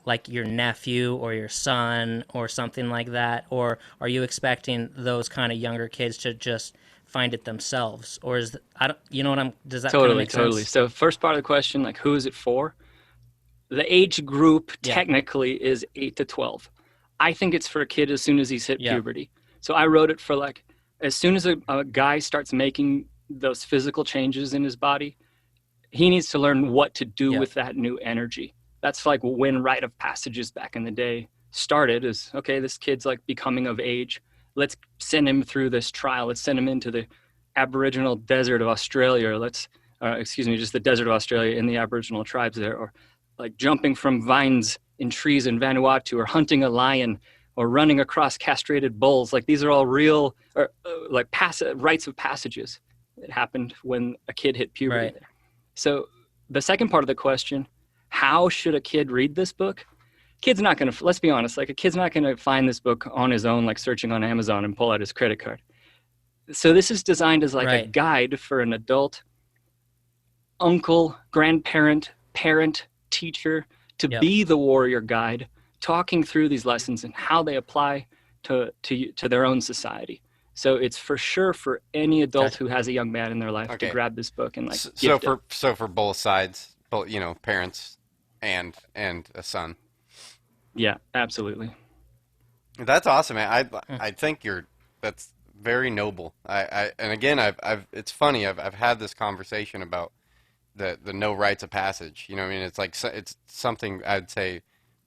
like your nephew or your son or something like that, or are you expecting those kind of younger kids to just find it themselves, or I don't, you know what I'm? Does that kind of make Totally. sense? So first part of the question, like, who is it for? The age group Yeah, technically is 8 to 12. I think it's for a kid as soon as he's hit yeah, puberty. So I wrote it for like, as soon as a guy starts making those physical changes in his body, he needs to learn what to do yeah, with that new energy. That's like when rite of passages back in the day started, is okay, this kid's like becoming of age. Let's send him through this trial. Let's send him into the Aboriginal desert of Australia. Or just the desert of Australia in the Aboriginal tribes there, or like jumping from vines in trees in Vanuatu, or hunting a lion, or running across castrated bulls. Like, these are all real, or like rites of passages that happened when a kid hit puberty. right, So the second part of the question, how should a kid read this book? Kid's not going to, let's be honest, like, a kid's not going to find this book on his own, like searching on Amazon and pull out his credit card. So this is designed as like a right, guide for an adult, uncle, grandparent, parent, teacher, to yep, be the warrior guide, talking through these lessons and how they apply to their own society. So it's for sure for any adult gotcha, who has a young man in their life to okay. grab this book and like So gift it. for both sides, both, parents and a son. Yeah, absolutely. That's awesome, man. Hmm, I think that's very noble. And again, it's funny. I've had this conversation about the no rites of passage. I mean, it's like it's something I'd say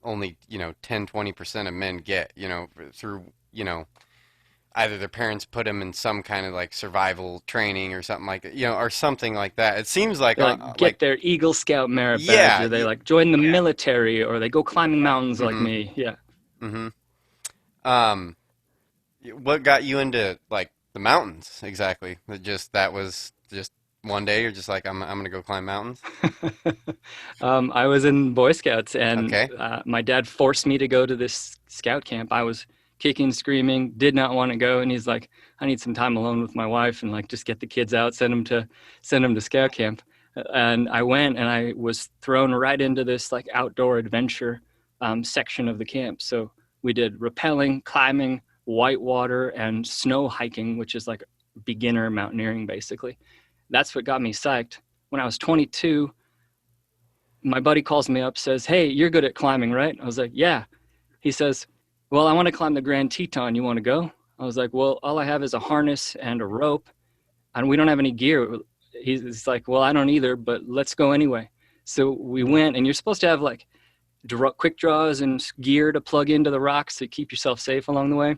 only 10-20% of men get. Through either their parents put them in some kind of like survival training or something like that, or something like that. It seems like They like get their Eagle Scout merit badge, yeah, or they like join the yeah. military, or they go climbing mountains like Mm-hmm. me. Yeah. Mm-hmm. Um, what got you into like the mountains exactly? That was just one day you're just like, I'm gonna go climb mountains. I was in Boy Scouts, and Okay. my dad forced me to go to this scout camp. I was kicking, screaming, did not want to go, and he's like, "I need some time alone with my wife, and like just get the kids out, send them to scout camp." And I went, and I was thrown right into this like outdoor adventure section of the camp. So we did rappelling, climbing, whitewater, and snow hiking, which is like beginner mountaineering basically. That's what got me psyched. When I was 22, my buddy calls me up, says, "Hey, you're good at climbing, right?" I was like, "Yeah." He says, "Well, I want to climb the Grand Teton. You want to go?" I was like, "Well, all I have is a harness and a rope, and we don't have any gear." He's like, "Well, I don't either, but let's go anyway." So we went, and you're supposed to have like quick draws and gear to plug into the rocks to keep yourself safe along the way.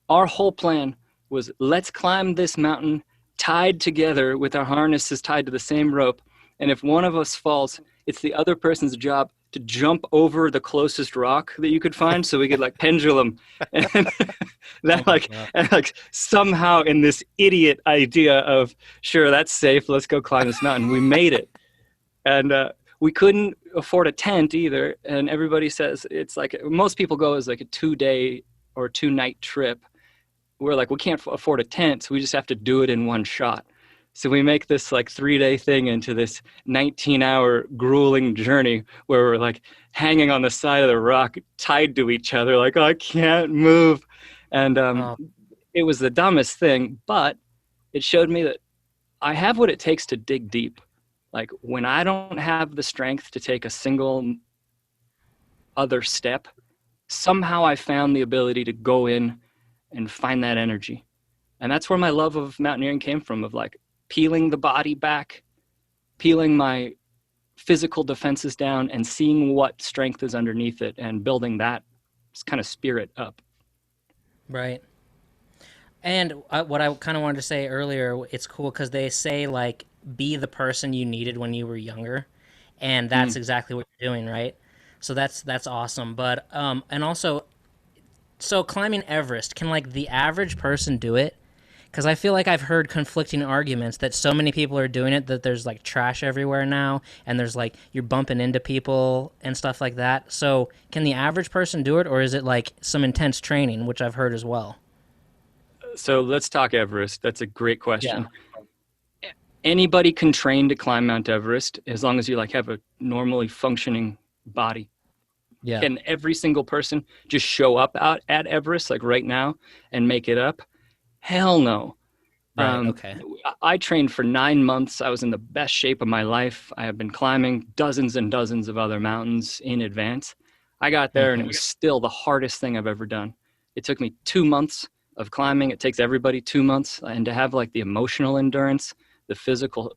Our whole plan was, let's climb this mountain tied together with our harnesses tied to the same rope. And if one of us falls, it's the other person's job to jump over the closest rock that you could find, so we could like pendulum. And oh that my like, god, and like somehow in this idiot idea of, sure, that's safe, let's go climb this mountain, we made it. And we couldn't afford a tent either. And everybody says it's like, most people go as like a 2-day or 2-night trip. We're like, we can't afford a tent, so we just have to do it in one shot. So we make this like 3-day thing into this 19-hour grueling journey where we're like hanging on the side of the rock, tied to each other, like, oh, I can't move. And oh, it was the dumbest thing, but it showed me that I have what it takes to dig deep. Like when I don't have the strength to take a single other step, somehow I found the ability to go in and find that energy. And that's where my love of mountaineering came from, of like peeling the body back, peeling my physical defenses down and seeing what strength is underneath it and building that kind of spirit up. Right. And what I kind of wanted to say earlier, it's cool because they say like be the person you needed when you were younger, and that's Mm. exactly what you're doing, right? So that's awesome. But and also, so climbing Everest, can like the average person do it? Because I feel like I've heard conflicting arguments that so many people are doing it that there's like trash everywhere now, and there's like you're bumping into people and stuff like that. So can the average person do it, or is it like some intense training, which I've heard as well? So let's talk Everest. That's a great Yeah. question. Anybody can train to climb Mount Everest as long as you like have a normally functioning body. Yeah. Can every single person just show up out at Everest like right now and make it up? Hell no. Right. Um, Okay. I trained for 9 months. I was in the best shape of my life. I have been climbing dozens and dozens of other mountains in advance. I got there and it Hmm. was still the hardest thing I've ever done. It took me 2 months of climbing. It takes everybody 2 months. And to have like the emotional endurance, the physical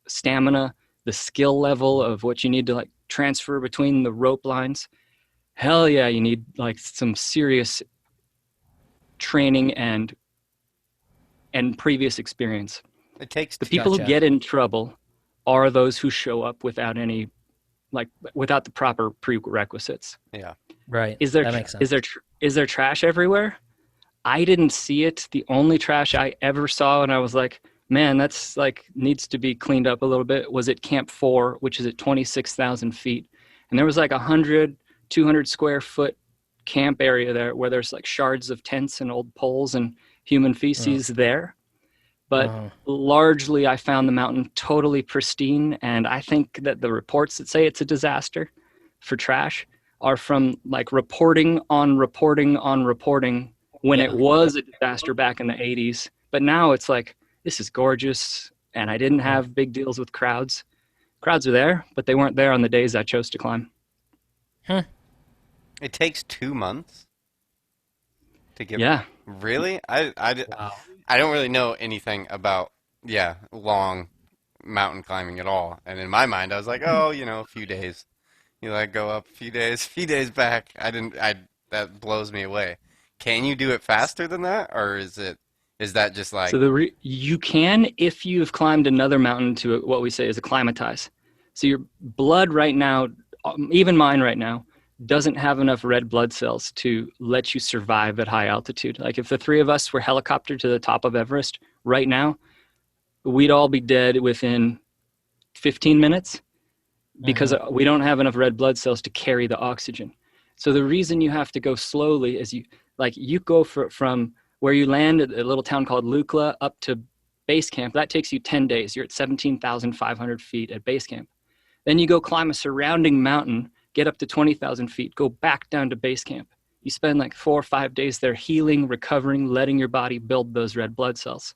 stamina, the skill level of what you need to like transfer between the rope lines. Hell yeah, you need like some serious training and previous experience. It takes The two. people who Gotcha. get in trouble are those who show up without any like without the proper prerequisites. Yeah. Right. Is there That makes sense. is there trash everywhere? I didn't see it. The only trash I ever saw and I was like, man, that's like needs to be cleaned up a little bit was at Camp 4, which is at 26,000 feet. And there was like 100, 200 square foot camp area there where there's like shards of tents and old poles and human Oh. feces there. But Oh. largely, I found the mountain totally pristine. And I think that the reports that say it's a disaster for trash are from like reporting on reporting on reporting when it Yeah. was a disaster back in the 80s. But now it's like, this is gorgeous. And I didn't Yeah. have big deals with crowds. Crowds are there, but they weren't there on the days I chose to climb. Huh. It takes 2 months to get. Yeah. Really? Wow. I don't really know anything about, yeah, long mountain climbing at all. And in my mind, I was like, oh, a few days. You like go up a few days, few days back. That blows me away. Can you do it faster than that? Or is that just like, So you can if you've climbed another mountain to what we say is acclimatize. So your blood right now, even mine right now, doesn't have enough red blood cells to let you survive at high altitude. Like if the three of us were helicoptered to the top of Everest right now, we'd all be dead within 15 minutes because Hmm. we don't have enough red blood cells to carry the oxygen. So the reason you have to go slowly is you go from where you land at a little town called Lukla up to base camp. That takes you 10 days. You're at 17,500 feet at base camp. Then you go climb a surrounding mountain, get up to 20,000 feet, go back down to base camp. You spend like 4 or 5 days there healing, recovering, letting your body build those red blood cells.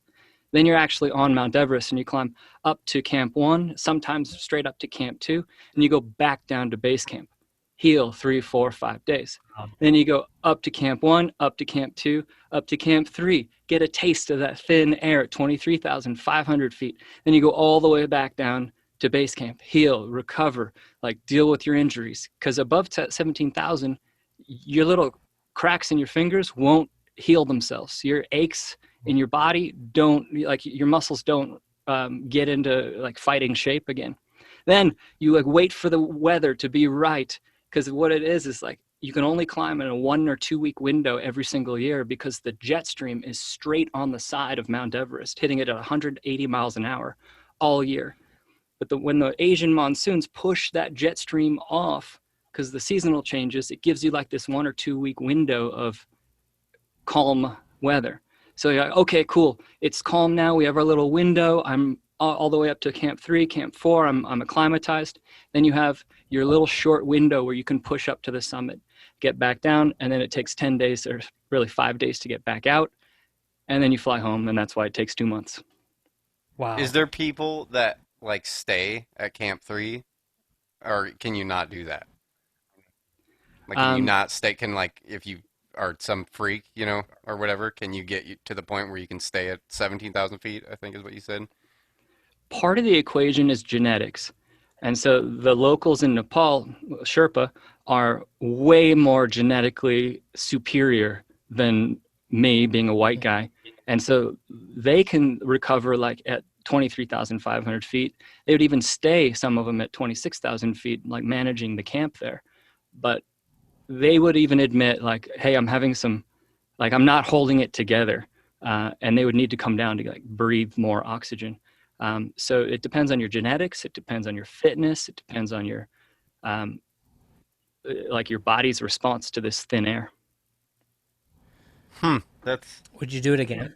Then you're actually on Mount Everest and you climb up to Camp 1, sometimes straight up to Camp 2, and you go back down to base camp. Heal 3, 4, 5 days. Then you go up to Camp 1, up to Camp 2, up to Camp 3, get a taste of that thin air at 23,500 feet. Then you go all the way back down to base camp, heal, recover, like deal with your injuries. Because above 17,000, your little cracks in your fingers won't heal themselves. Your aches in your body don't, like your muscles don't get into like fighting shape again. Then you like wait for the weather to be right. Because what it is like you can only climb in a 1 or 2 week window every single year because the jet stream is straight on the side of Mount Everest, hitting it at 180 miles an hour all year. But when the Asian monsoons push that jet stream off, because the seasonal changes, it gives you like this 1 or 2 week window of calm weather. So you're like, okay, cool. It's calm now. We have our little window. I'm all the way up to Camp 3, Camp 4. I'm acclimatized. Then you have your little short window where you can push up to the summit, get back down, and then it takes 10 days or really 5 days to get back out. And then you fly home, and that's why it takes 2 months. is Wow. there people that like stay at Camp 3, or can you not do that? Like, can you Um, not stay? Can like if you are some freak, or whatever, can you get you to the point where you can stay at 17,000 feet? I think is what you said. Part of the equation is genetics. And so the locals in Nepal, Sherpa, are way more genetically superior than me being a white guy. And so they can recover like at 23,500 feet. They would even stay, some of them at 26,000 feet, like managing the camp there. But they would even admit, like, hey, I'm having some, like, I'm not holding it together. And they would need to come down to like breathe more oxygen. So it depends on your genetics. It depends on your fitness. It depends on your um, like your body's response to this thin air. That's Would you do it again?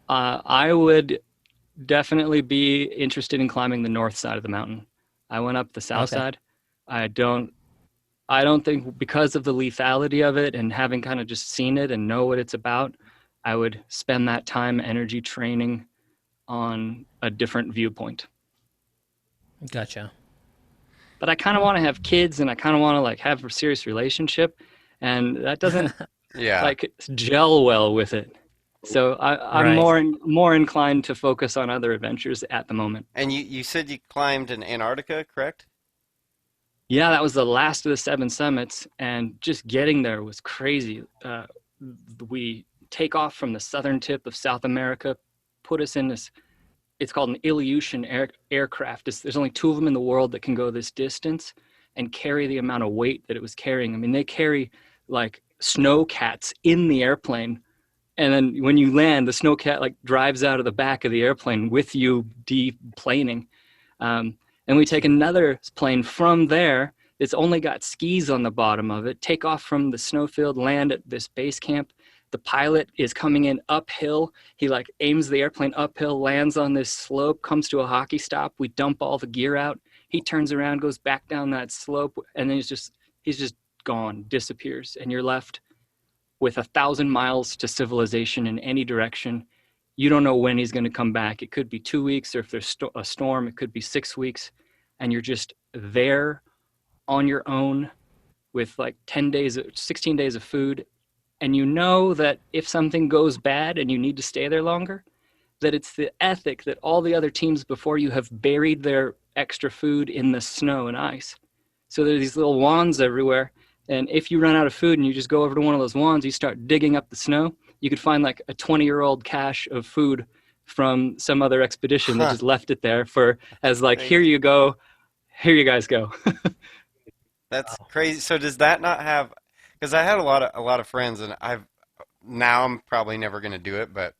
I would definitely be interested in climbing the north side of the mountain. I went up the south Okay. side. I don't. I don't think because of the lethality of it and having kind of just seen it and know what it's about, I would spend that time energy training on a different viewpoint. Gotcha. But I kind of want to have kids and I kind of want to like have a serious relationship, and that doesn't yeah. like gel well with it. So I'm Right. more inclined to focus on other adventures at the moment. And you said you climbed in Antarctica, correct? Yeah, that was the last of the seven summits, and just getting there was crazy. We take off from the southern tip of South America, put us in this. It's called an Ilyushin aircraft. There's only two of them in the world that can go this distance and carry the amount of weight that it was carrying. I mean, they carry like snow cats in the airplane, and then when you land, the snow cat like drives out of the back of the airplane with you deplaning. Um, and we take another plane from there. It's only got skis on the bottom of it. Take off from the snowfield, land at this base camp. The pilot is coming in uphill. He like aims the airplane uphill, lands on this slope, comes to a hockey stop. We dump all the gear out. He turns around, goes back down that slope, and then he's just gone, disappears, and you're left with 1,000 miles to civilization in any direction. You don't know when he's going to come back. It could be 2 weeks, or if there's a storm, it could be 6 weeks, and you're just there on your own with like 10 days, 16 days of food. And you know that if something goes bad and you need to stay there longer, that it's the ethic that all the other teams before you have buried their extra food in the snow and ice. So there's these little wands everywhere. And if you run out of food and you just go over to one of those wands, you start digging up the snow, you could find like a 20-year-old cache of food from some other expedition that Huh. just left it there for as like, here Crazy. you go, here you guys go. That's crazy. So does that not have? Because I had a lot of friends, and now I'm probably never going to do it, but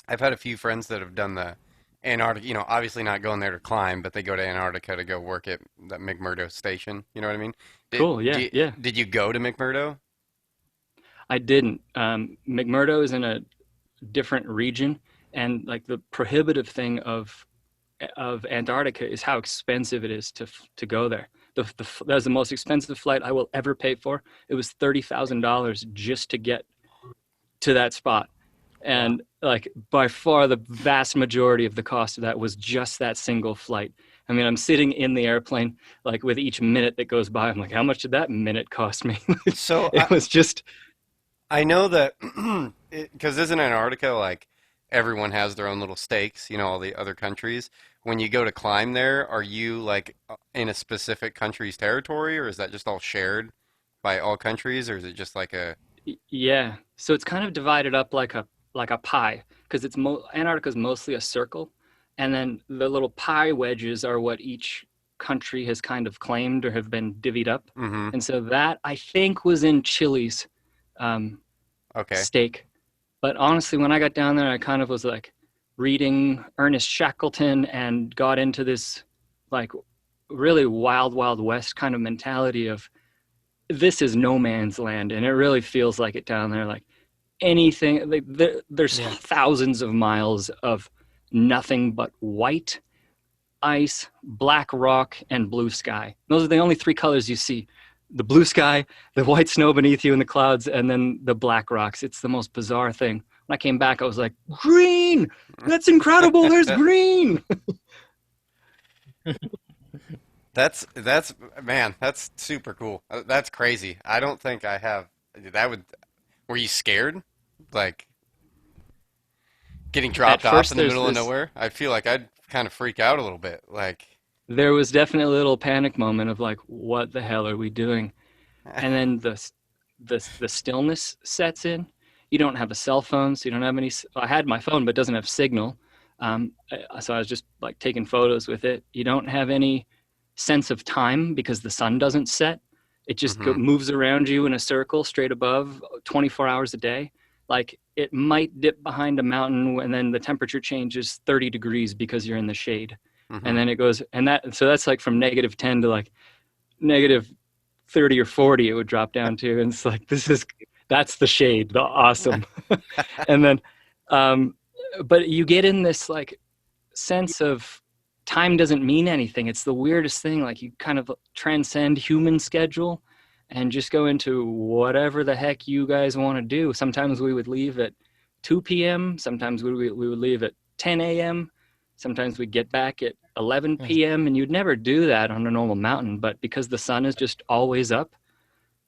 I've had a few friends that have done the Antarctica. Obviously not going there to climb, but they go to Antarctica to go work at the McMurdo station. You know what I mean? Did Cool. Yeah. did, Yeah. did you go to McMurdo? I didn't. McMurdo is in a different region, and like the prohibitive thing of Antarctica is how expensive it is to go there. That was the most expensive flight I will ever pay for. It was $30,000 just to get to that spot, Wow. and like by far the vast majority of the cost of that was just that single flight. I mean, I'm sitting in the airplane, like with each minute that goes by, I'm like, how much did that minute cost me? So It was just I know that because isn't Antarctica like everyone has their own little stakes, all the other countries. When you go to climb there, are you like in a specific country's territory, or is that just all shared by all countries, or is it just like a Yeah. So it's kind of divided up like a pie because Antarctica is mostly a circle, and then the little pie wedges are what each country has kind of claimed or have been divvied up. mm-hmm. And so that I think was in Chile's um, Okay. stake. But honestly, when I got down there, I kind of was like reading Ernest Shackleton and got into this like really wild, wild west kind of mentality of this is no man's land, and it really feels like it down there. Like anything, like there's Yeah. thousands of miles of nothing but white ice, black rock, and blue sky. Those are the only three colors you see: the blue sky, the white snow beneath you in the clouds, and then the black rocks. It's the most bizarre thing. When I came back, I was like, green! That's incredible. There's green. That's man, that's super cool. That's crazy. I don't think I have that would. Were you scared? Like getting At dropped off first, in the there's middle of this, nowhere? I feel like I'd kind of freak out a little bit. Like, there was definitely a little panic moment of like, what the hell are we doing? And then the stillness sets in. You don't have a cell phone, so you don't have any. I had my phone, but it doesn't have signal. So I was just like taking photos with it. You don't have any sense of time because the sun doesn't set. It just hmm moves around you in a circle straight above 24 hours a day. Like it might dip behind a mountain and then the temperature changes 30 degrees because you're in the shade. And hmm then it goes, and so that's like from -10 to like -30 or 40, it would drop down to. And it's like, that's the shade, the awesome. And then, um, but you get in this like sense of time doesn't mean anything. It's the weirdest thing. Like you kind of transcend human schedule and just go into whatever the heck you guys want to do. Sometimes we would leave at 2 p.m. Sometimes we would leave at 10 a.m. Sometimes we get back at 11 p.m. And you'd never do that on a normal mountain. But because the sun is just always up,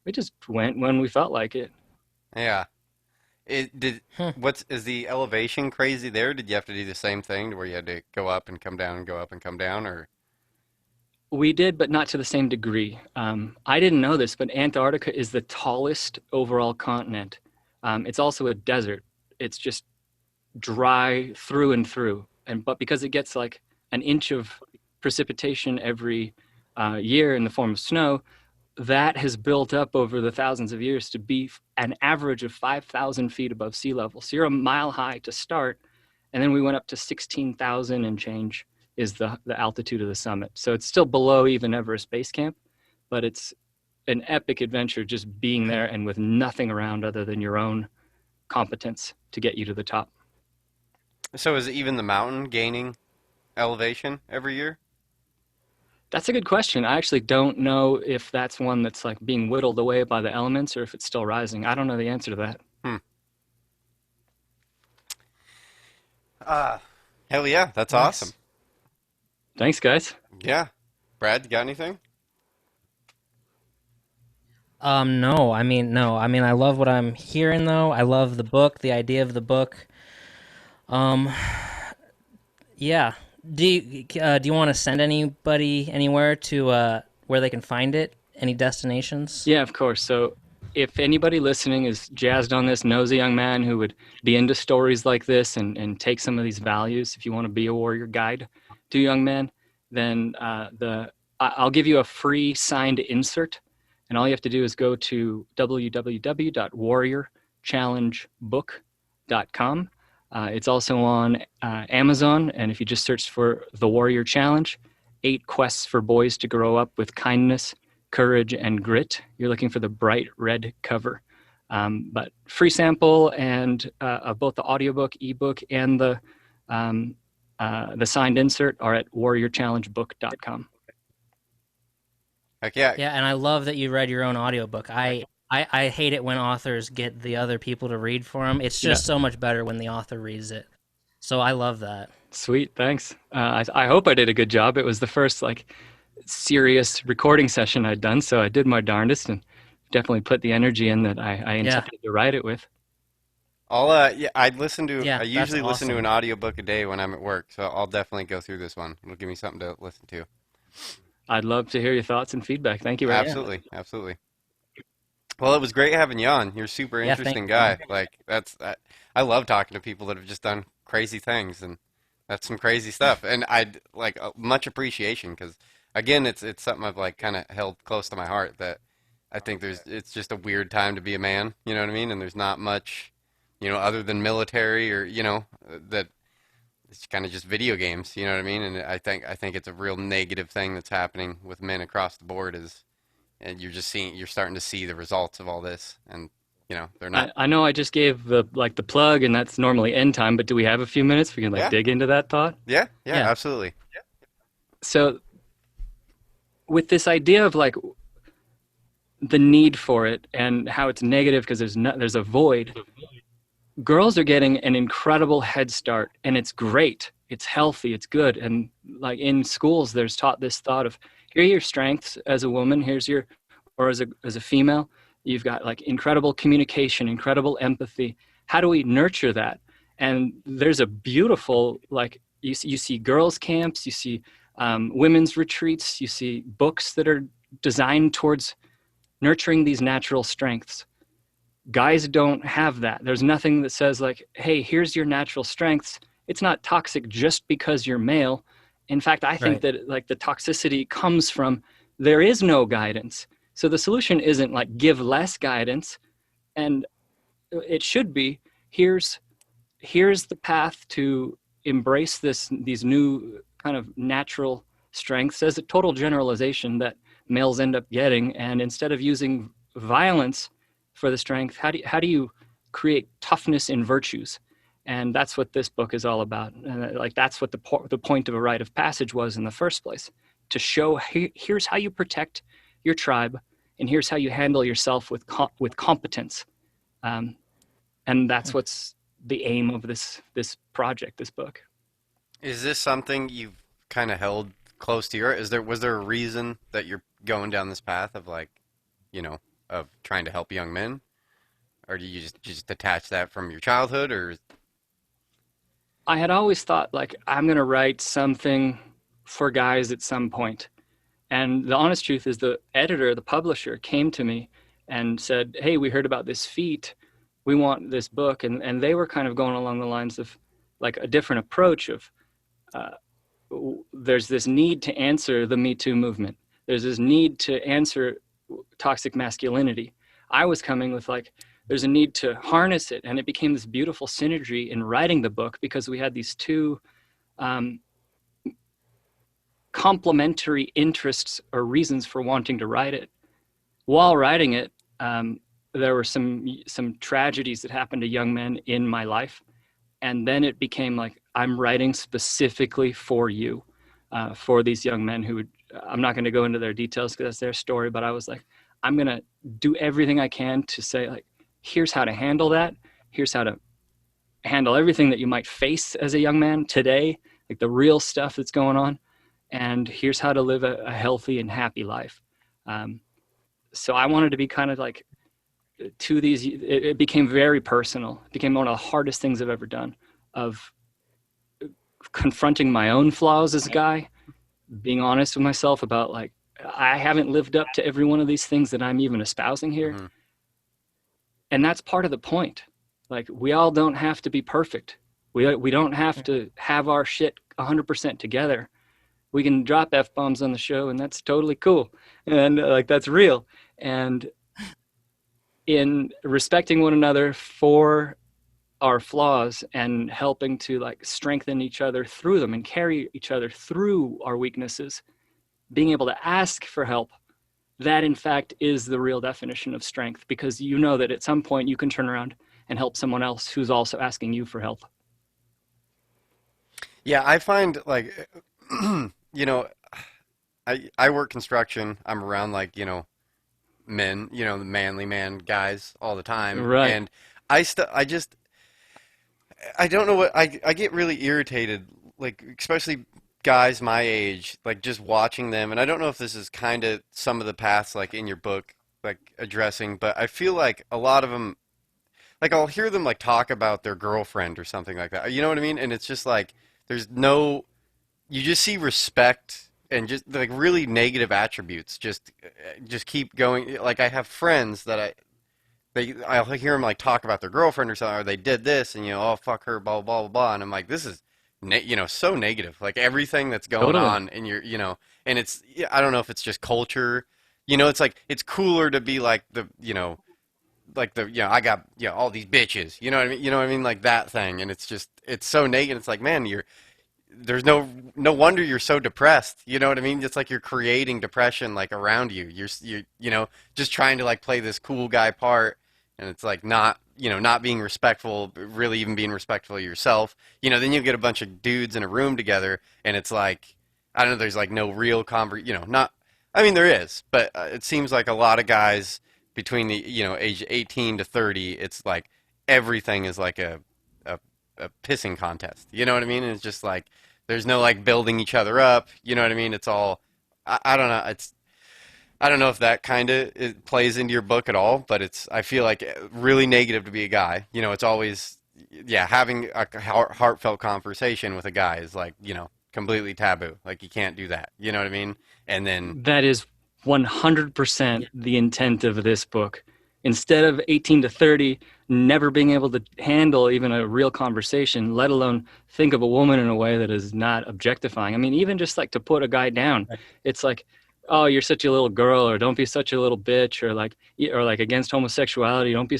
we just went when we felt like it. Yeah. It did. Hmm. What's is the elevation crazy there? Did you have to do the same thing to where you had to go up and come down and go up and come down, or? We did, but not to the same degree. I didn't know this, but Antarctica is the tallest overall continent. It's also a desert. It's just dry through and through. But because it gets like an inch of precipitation every year in the form of snow, that has built up over the thousands of years to be an average of 5,000 feet above sea level. So you're a mile high to start, and then we went up to 16,000 and change is the altitude of the summit. So it's still below even Everest Base Camp, but it's an epic adventure just being there and with nothing around other than your own competence to get you to the top. So is even the mountain gaining elevation every year? That's a good question. I actually don't know if that's one that's like being whittled away by the elements or if it's still rising. I don't know the answer to that. Hmm. Uh, Hell yeah, that's awesome. Nice. Thanks, guys. Yeah. Brad, you got anything? No. I mean, no. I mean, I love what I'm hearing though. I love the book, the idea of the book. Um, yeah. Do you want to send anybody anywhere to where they can find it? Any destinations? Yeah, of course. So if anybody listening is jazzed on this, knows a young man who would be into stories like this and take some of these values, if you want to be a warrior guide to young men, then I'll give you a free signed insert. And all you have to do is go to www.warriorchallengebook.com. It's also on Amazon. And if you just search for The Warrior Challenge, 8 quests for boys to grow up with kindness, courage, and grit. You're looking for the bright red cover. But free sample and of both the audiobook, ebook, and the signed insert are at warriorchallengebook.com. Heck yeah. Yeah, and I love that you read your own audiobook. I hate it when authors get the other people to read for them. It's Yeah, just so much better when the author reads it. So I love that. sweet. Thanks. I hope I did a good job. It was the first like serious recording session I'd done, so I did my darndest and definitely put the energy in that I Yeah, intended to write it with. Yeah, I yeah, that's usually listen to an awesome. audiobook a day when I'm at work, so I'll definitely go through this one. It'll give me something to listen to. I'd love to hear your thoughts and feedback. Thank you, Eric. Yeah, Absolutely, absolutely. Well, it was great having you on. You're a super yeah. Thank interesting you, man. guy. I love talking to people that have just done crazy things, and that's some crazy stuff. And I'd like much appreciation because again, it's something I've like kind of held close to my heart that I think it's just a weird time to be a man. You know what I mean? And there's not much, other than military or that it's kind of just video games. You know what I mean? And I think it's a real negative thing that's happening with men across the board is and you're starting to see the results of all this and they're not. I know I just gave the plug and that's normally end time, but do we have a few minutes we can like Yeah, dig into that thought? yeah, Yeah, absolutely. So with this idea of like the need for it and how it's negative because there's a void, girls are getting an incredible head start, and it's great. It's healthy, it's good. And like in schools, there's taught this thought of, here are your strengths as a woman, here's your, or as a female, you've got like incredible communication, incredible empathy. How do we nurture that? And there's a beautiful, like, you see girls' camps, you see women's retreats, you see books that are designed towards nurturing these natural strengths. Guys don't have that. There's nothing that says like, hey, here's your natural strengths. It's not toxic just because you're male. In fact, I think Right. that like the toxicity comes from there is no guidance. So the solution isn't like give less guidance, and it should be here's here's the path to embrace these new kind of natural strengths as a total generalization that males end up getting. And instead of using violence for the strength, how do you create toughness in virtues? And that's what this book is all about. And like that's what the point of a rite of passage was in the first place, to show here's how you protect your tribe, and here's how you handle yourself with competence. Um, and that's what's the aim of this project, this book. Is this something you've kind of held close to your? Was there a reason that you're going down this path of like, you know, of trying to help young men, or do you just detach that from your childhood, or I had always thought like I'm going to write something for guys at some point. And the honest truth is the editor, the publisher came to me and said, "Hey, we heard about this feat. We want this book." And they were kind of going along the lines of like a different approach of uh, there's this need to answer the Me Too movement. There's this need to answer toxic masculinity. I was coming with like, there's a need to harness it. And it became this beautiful synergy in writing the book because we had these two um, complementary interests or reasons for wanting to write it. While writing it, there were some tragedies that happened to young men in my life, and then it became like I'm writing specifically for you, for these young men who would. I'm not going to go into their details because that's their story, but I was like, I'm going to do everything I can to say like, here's how to handle that. Here's how to handle everything that you might face as a young man today, like the real stuff that's going on, and here's how to live a healthy and happy life. Um, so I wanted to be kind of like to these. It became very personal. It became one of the hardest things I've ever done, of confronting my own flaws as a guy, being honest with myself about like I haven't lived up to every one of these things that I'm even espousing here. hmm. And that's part of the point. Like we all don't have to be perfect. We don't have to have our shit 100% together. We can drop F-bombs on the show and that's totally cool. And like that's real. And in respecting one another for our flaws and helping to like strengthen each other through them and carry each other through our weaknesses, being able to ask for help, that in fact is the real definition of strength, because you know that at some point you can turn around and help someone else who's also asking you for help. Yeah, I find like, you know, I work construction. I'm around like, men, the manly man guys all the time, Right. and I just I don't know what I get really irritated, like especially guys my age, like just watching them, and I don't know if this is kind of some of the paths like in your book, like addressing, but I feel like a lot of them, like I'll hear them like talk about their girlfriend or something like that. You know what I mean? And it's just like there's no, you just see respect and just like really negative attributes. Just keep going. Like I have friends that I'll hear them like talk about their girlfriend or something, or they did this, and oh fuck her, blah blah blah blah, and I'm like, this is, so negative. Like everything that's going Totally. on in your, and it's, yeah, I don't know if it's just culture. It's like it's cooler to be like the, like the, I got, all these bitches. You know what I mean? You know what I mean? Like that thing, and it's just it's so negative. It's like, man, there's no wonder you're so depressed. You know what I mean? It's like you're creating depression like around you. You just trying to like play this cool guy part, and it's like not, not being respectful, really even being respectful of yourself. Then you get a bunch of dudes in a room together, and it's like, I don't know, there's like no real not, I mean there is, but it seems like a lot of guys between the, age 18 to 30, it's like everything is like a a pissing contest. You know what I mean? It's just like there's no like building each other up. You know what I mean? It's all I don't know. I don't know if that kind of plays into your book at all, but it's I feel like really negative to be a guy. You know, it's always yeah, having a heartfelt conversation with a guy is like, you know, completely taboo. Like you can't do that. You know what I mean? And then That is 100% the intent of this book. Instead of 18 to 30 never being able to handle even a real conversation, let alone think of a woman in a way that is not objectifying. I mean, even just like to put a guy down, it's like, oh, you're such a little girl, or don't be such a little bitch, or like against homosexuality, don't be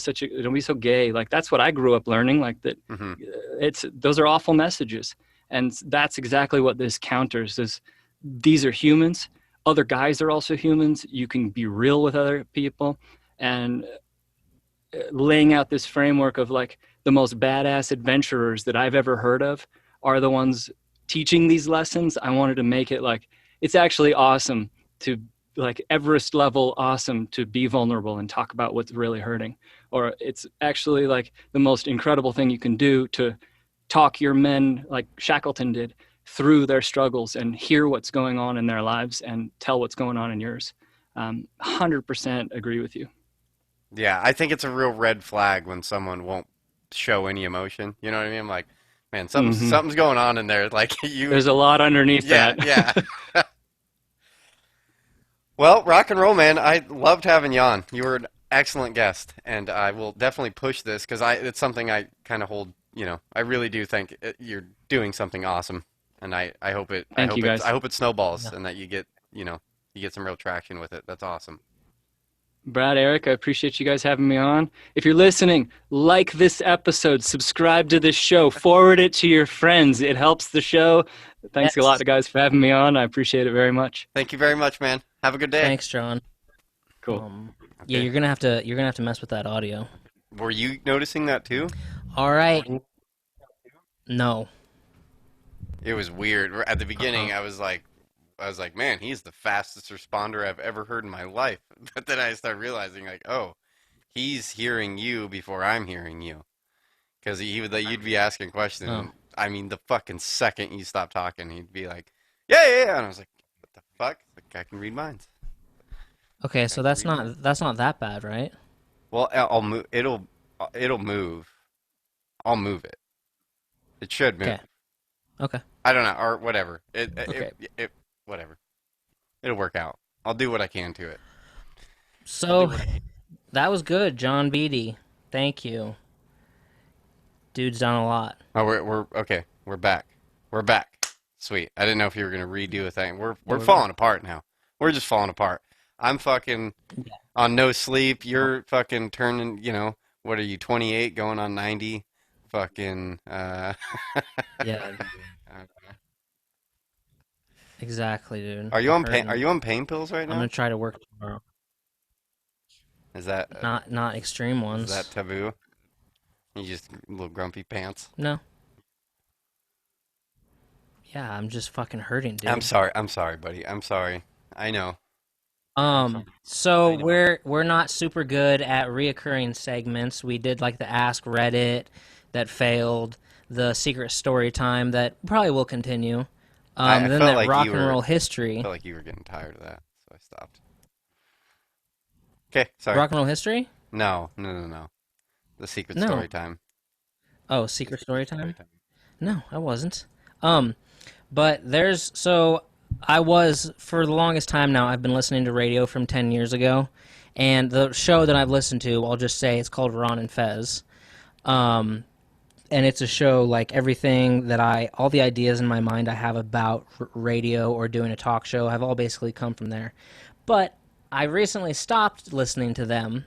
so gay. Like that's what I grew up learning. Like that, hmm it's those are awful messages, and that's exactly what this counters. Is these are humans. Other guys are also humans. You can be real with other people, and laying out this framework of like the most badass adventurers that I've ever heard of are the ones teaching these lessons. I wanted to make it like it's actually awesome to like Everest level awesome to be vulnerable and talk about what's really hurting. Or it's actually like the most incredible thing you can do to talk your men like Shackleton did through their struggles and hear what's going on in their lives and tell what's going on in yours. 100% agree with you. yeah, I think it's a real red flag when someone won't show any emotion. You know what I mean? I'm like, man, Hmm. something's going on in there. Like you, There's a lot underneath yeah, that. yeah. Well, rock and roll, man. I loved having you on. You were an excellent guest, and I will definitely push this because I it's something I kind of hold. You know, I really do think you're doing something awesome, and I hope Thank you I guys. hope it snowballs Yeah. and that you get you get some real traction with it. That's awesome. Brad, Eric, I appreciate you guys having me on. If you're listening, like this episode, subscribe to this show, forward it to your friends. It helps the show. Thanks a lot, Yes. guys, for having me on. I appreciate it very much. Thank you very much, man. Have a good day. Thanks, John. Cool. Yeah, Okay. you're gonna have to mess with that audio. Were you noticing that too? All right. No. It was weird. At the beginning, Uh-uh. I was like, man, he's the fastest responder I've ever heard in my life. But then I started realizing, like, oh, he's hearing you before I'm hearing you. Because he would, like, you'd be asking questions, Oh. and I mean, the fucking second you stop talking, he'd be like, yeah, yeah, yeah. And I was like, what the fuck? Like, I can read minds. Okay, I so can read minds. that's not that bad, right? Well, I'll move. It'll move. I'll move it. It should move. Okay. Okay. I don't know, or whatever. Okay. Whatever. It'll work out. I'll do what I can to it. So that was good, John Beede. Thank you. Dude's done a lot. Oh, we're okay. We're back. We're back. Sweet. I didn't know if you were gonna redo a thing. Yeah, We're we're back. falling apart now. We're just falling apart. I'm fucking Yeah. on no sleep. You're fucking turning. You know what are you? 28, going on 90. Fucking. Yeah, exactly, dude. Are you I'm on pain? Are hurting. you on pain pills right I'm gonna now? try to work tomorrow. Is that Not extreme is that ones. taboo? You just little grumpy pants. No. Yeah, I'm just fucking hurting, I'm dude. sorry. I'm sorry, buddy. I'm sorry. I know. I'm sorry. So I know. we're not super good at reoccurring segments. We did like the Ask Reddit that failed, the secret story time that probably will continue. I Then felt that like rock you and were roll history. felt like you were getting tired of that, so I stopped. Okay, sorry. Rock and roll history? No, no, no, no. The secret No. story time. Oh, secret story Story time? time. No, I wasn't. Um, but there's so I was for the longest time now. I've been listening to radio from 10 years ago, and the show that I've listened to, I'll just say it's called Ron and Fez. Um, and it's a show like everything that all the ideas in my mind I have about radio or doing a talk show have all basically come from there. But I recently stopped listening to them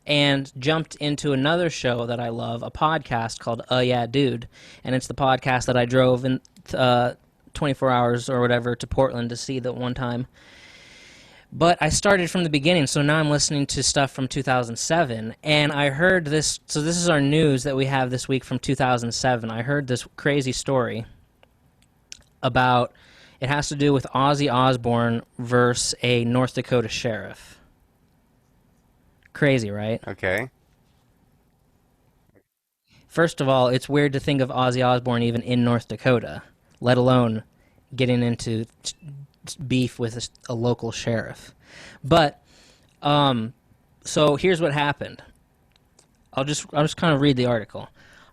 and jumped into another show that I love, a podcast called Yeah Dude, and it's the podcast that I drove in 24 hours or whatever to Portland to see the one time. But I started from the beginning, so now I'm listening to stuff from 2007, and I heard this. So this is our news that we have this week from 2007. I heard this crazy story about it has to do with Ozzy Osbourne versus a North Dakota sheriff. Crazy, right? Okay. First of all, it's weird to think of Ozzy Osbourne even in North Dakota, let alone getting into beef with a local sheriff. But so here's what happened. I'll just kind of read the article.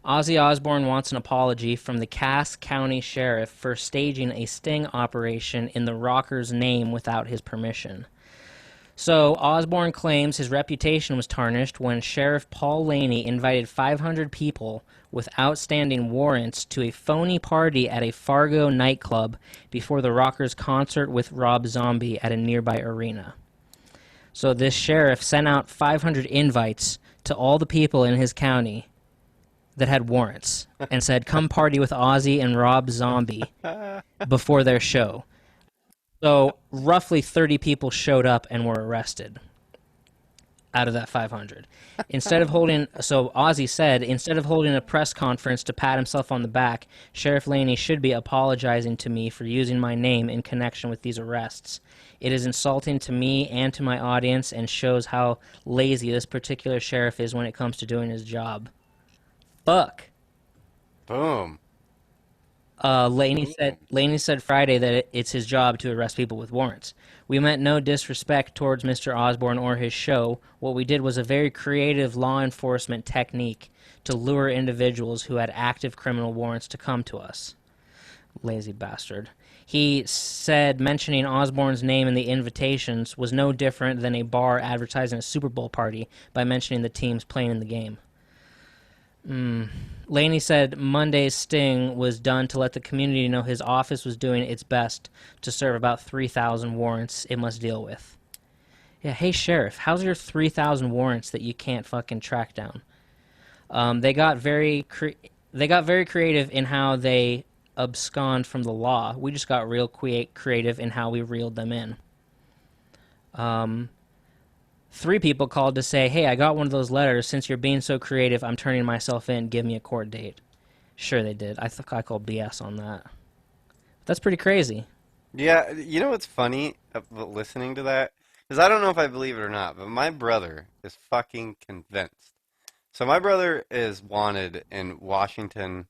Ozzy Osbourne wants an apology from the Cass County Sheriff for staging a sting operation in the rocker's name without his permission. So Osbourne claims his reputation was tarnished when Sheriff Paul Laney invited 500 people with outstanding warrants to a phony party at a Fargo nightclub before the Rockers' concert with Rob Zombie at a nearby arena. So this sheriff sent out 500 invites to all the people in his county that had warrants and said, "Come party with Ozzy and Rob Zombie before their show." So roughly 30 people showed up and were arrested out of that 500. So Ozzy said, instead of holding a press conference to pat himself on the back, Sheriff Laney should be apologizing to me for using my name in connection with these arrests. It is insulting to me and to my audience and shows how lazy this particular sheriff is when it comes to doing his job. Fuck. Boom. Laney said Friday that it's his job to arrest people with warrants. We meant no disrespect towards Mr. Osborne or his show. What we did was a very creative law enforcement technique to lure individuals who had active criminal warrants to come to us. Lazy bastard. He said mentioning Osborne's name in the invitations was no different than a bar advertising a Super Bowl party by mentioning the teams playing in the game. Laney said Monday's sting was done to let the community know his office was doing its best to serve about 3,000 warrants it must deal with. Yeah, hey sheriff, how's your 3,000 warrants that you can't fucking track down? They got very creative in how they abscond from the law. We just got real creative in how we reeled them in. 3 people called to say, "Hey, I got one of those letters. Since you're being so creative, I'm turning myself in. Give me a court date." Sure, they did. I think I called BS on that. That's pretty crazy. Yeah, you know what's funny about listening to that? Because I don't know if I believe it or not, but my brother is fucking convinced. So my brother is wanted in Washington,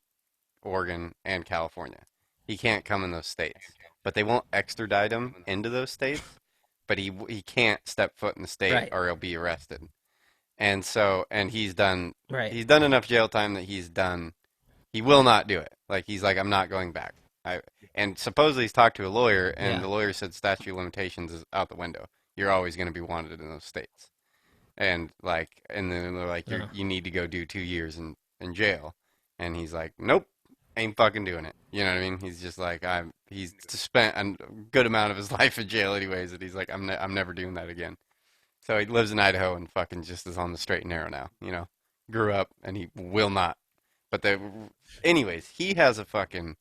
Oregon, and California. He can't come in those states, but they won't extradite him into those states. But he can't step foot in the state Right. or he'll be arrested. And so and Right. he's done enough jail time that he will not do it. Like he's like I'm not going back. And supposedly he's talked to a lawyer and Yeah. the lawyer said statute of limitations is out the window. You're always going to be wanted in those states. And then they're like Yeah. you need to go do 2 years in jail. And he's like, "Nope, ain't fucking doing it." You know what I mean? He's just like he's spent a good amount of his life in jail anyways, and he's like, I'm never doing that again. So he lives in Idaho and fucking just is on the straight and narrow now. Grew up and he will not. But anyways, he has a fucking.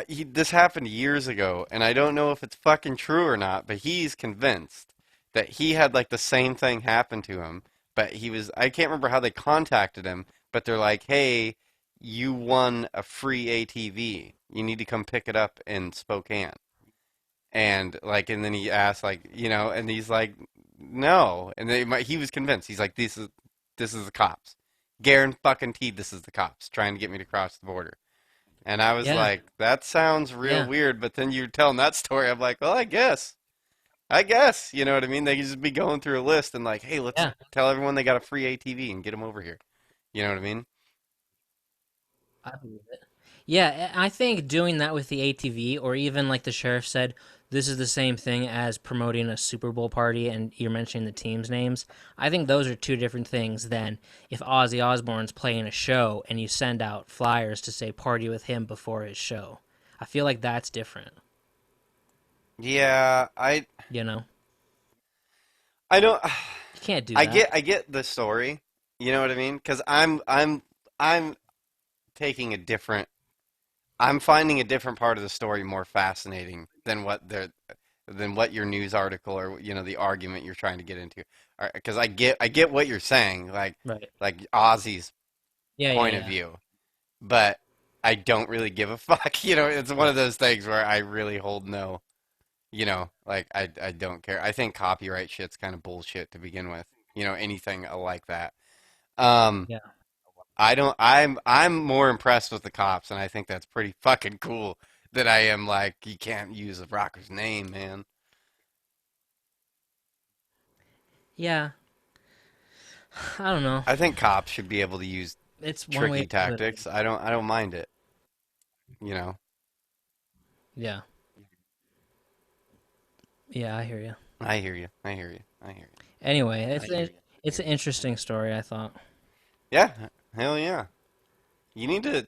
This happened years ago, and I don't know if it's fucking true or not, but he's convinced that he had like the same thing happen to him, but I can't remember how they contacted him, but they're like, "Hey, you won a free ATV. You need to come pick it up in Spokane." And then he asked and he's like, "No." And he was convinced. He's like, "This is the cops. Guaranteed this is the cops trying to get me to cross the border." And I was Yeah. like, that sounds real Yeah. weird. But then you're telling that story. I'm like, well, I guess, you know what I mean? They could just be going through a list and like, hey, let's Yeah. tell everyone they got a free ATV and get them over here. You know what I mean? I believe it. Yeah, I think doing that with the ATV, or even like the sheriff said, this is the same thing as promoting a Super Bowl party and you're mentioning the teams' names. I think those are two different things than if Ozzy Osbourne's playing a show and you send out flyers to say party with him before his show. I feel like that's different, Yeah, you know? I don't. You can't do I that. get the story. You know what I mean? Because I'm taking a different. I'm finding a different part of the story more fascinating than what your news article or the argument you're trying to get into. Because I get what you're saying, Right. like Ozzy's Yeah, yeah, point of yeah. view, but I don't really give a fuck. It's one of those things where I really hold no. Like I don't care. I think copyright shit's kind of bullshit to begin with. Anything like that. Um, Yeah. I don't. I'm more impressed with the cops, and I think that's pretty fucking cool. That I am like, you can't use a rocker's name, man. Yeah, I don't know. I think cops should be able to use It's one way tricky to do it. tactics. I don't mind it. You know. Yeah, yeah, I hear you. I hear you. I hear you. I hear you. Anyway, it's an interesting story, I thought. Yeah. Hell yeah. You need to.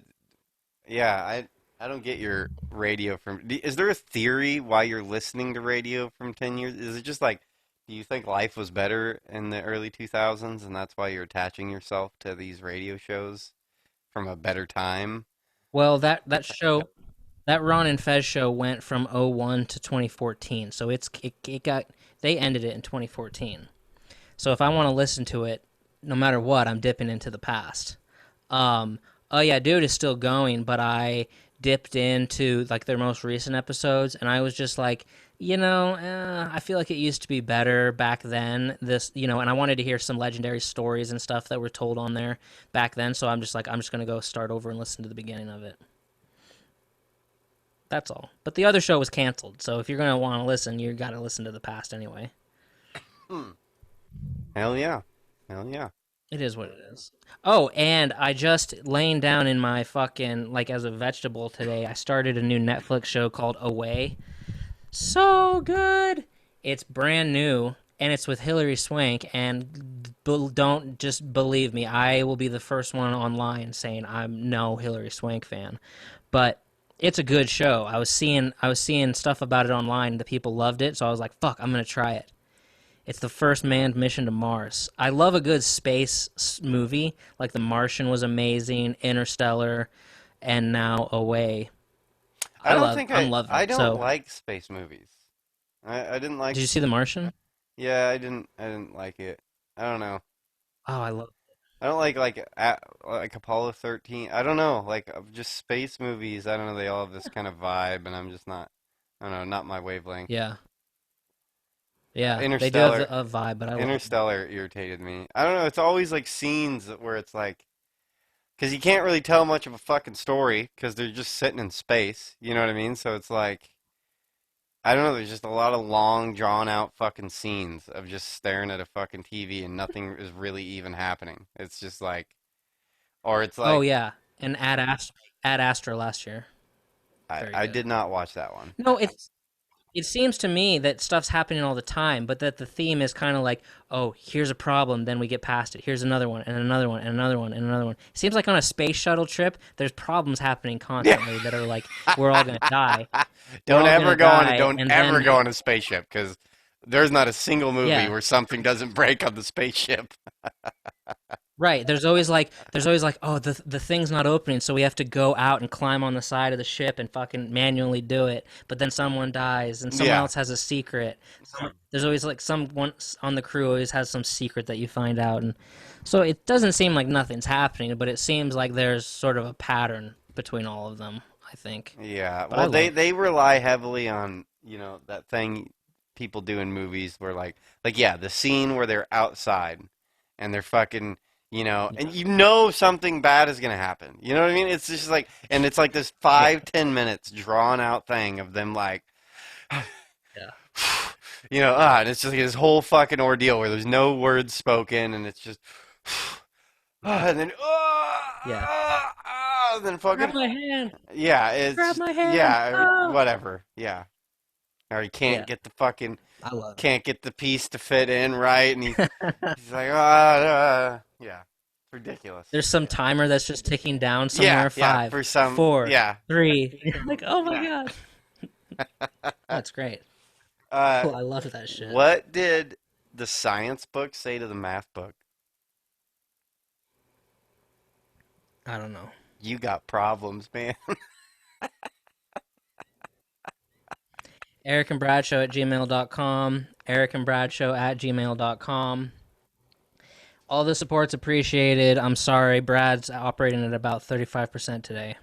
Yeah. I don't get your radio from. Is there a theory why you're listening to radio from 10 years? Is it just like, do you think life was better in the early 2000s, and that's why you're attaching yourself to these radio shows from a better time? Well, that Ron and Fez show went from '01 to 2014, so it got they ended it in 2014. So if I want to listen to it, no matter what, I'm dipping into the past. Oh yeah, dude is still going, but I dipped into like their most recent episodes, and I was just like, I feel like it used to be better back then. And I wanted to hear some legendary stories and stuff that were told on there back then. So I'm just like, I'm just gonna go start over and listen to the beginning of it. That's all. But the other show was canceled, so if you're gonna want to listen, you got to listen to the past anyway. Hmm. Hell yeah. Hell yeah. It is what it is. Oh, and I just laying down in my fucking like as a vegetable today. I started a new Netflix show called Away. So good. It's brand new and it's with Hilary Swank. And don't just believe me. I will be the first one online saying I'm no Hilary Swank fan, but it's a good show. I was seeing stuff about it online. The people loved it, so I was like, "Fuck, I'm gonna try it." It's the first manned mission to Mars. I love a good space movie. Like The Martian was amazing, Interstellar, and now Away. I don't think I'm loving I it. don't So, like space movies. I didn't like. did you see The Martian? Yeah, I didn't like it. I don't know. Oh, I love. I don't like Apollo 13. I don't know, like just space movies. I don't know. They all have this kind of vibe, and I'm just not. I don't know, not my wavelength. Yeah, yeah. They do have Interstellar, a vibe, but I love them. Interstellar irritated me. I don't know. It's always like scenes where it's like, because you can't really tell much of a fucking story because they're just sitting in space. You know what I mean? So it's like, I don't know. There's just a lot of long, drawn out fucking scenes of just staring at a fucking TV and nothing is really even happening. It's just like, or it's Oh like, yeah, and Ad Astra last year. Very I good. did not watch that one. No, it seems to me that stuff's happening all the time, but that the theme is kind of like, oh, here's a problem, then we get past it. Here's another one, and another one, and another one, and another one. It seems like on a space shuttle trip, there's problems happening Yeah. constantly that are like, we're all gonna die. We're Don't all ever gonna die, don't and ever then go on a spaceship because there's not a single movie yeah, where something doesn't break on the spaceship. right. There's always like, oh, the thing's not opening, so we have to go out and climb on the side of the ship and fucking manually do it. But then someone dies, and someone Yeah. else has a secret. There's always like someone on the crew always has some secret that you find out, and so it doesn't seem like nothing's happening, but it seems like there's sort of a pattern between all of them, I think. Yeah. But I Well, love. they rely heavily on, that thing people do in movies where like yeah, the scene where they're outside and they're fucking, Yeah, and something bad is gonna happen. You know what I mean? It's just like, and it's like this yeah, 5, 10 minutes drawn out thing of them like, yeah, and it's just like this whole fucking ordeal where there's no words spoken and it's just, and then, yeah. and then Grab fucking, my hand. yeah, Grab it's, my hand. yeah, or Oh. warea, yeah. Or he Yeah, I love it. can't get the piece to fit in right, and he's like, yeah, it's ridiculous. There's some timer that's just ticking down Yeah, somewhere. yeah, Five, for some, four, yeah, three. Like, oh my yeah. god, that's great. Uh, Oh, I love that shit. what did the science book say to the math book? I don't know. You got problems, man. Eric and Bradshaw at gmail.com. Eric and Bradshaw at gmail.com. All the support's appreciated. I'm sorry, Brad's operating at about 35% today.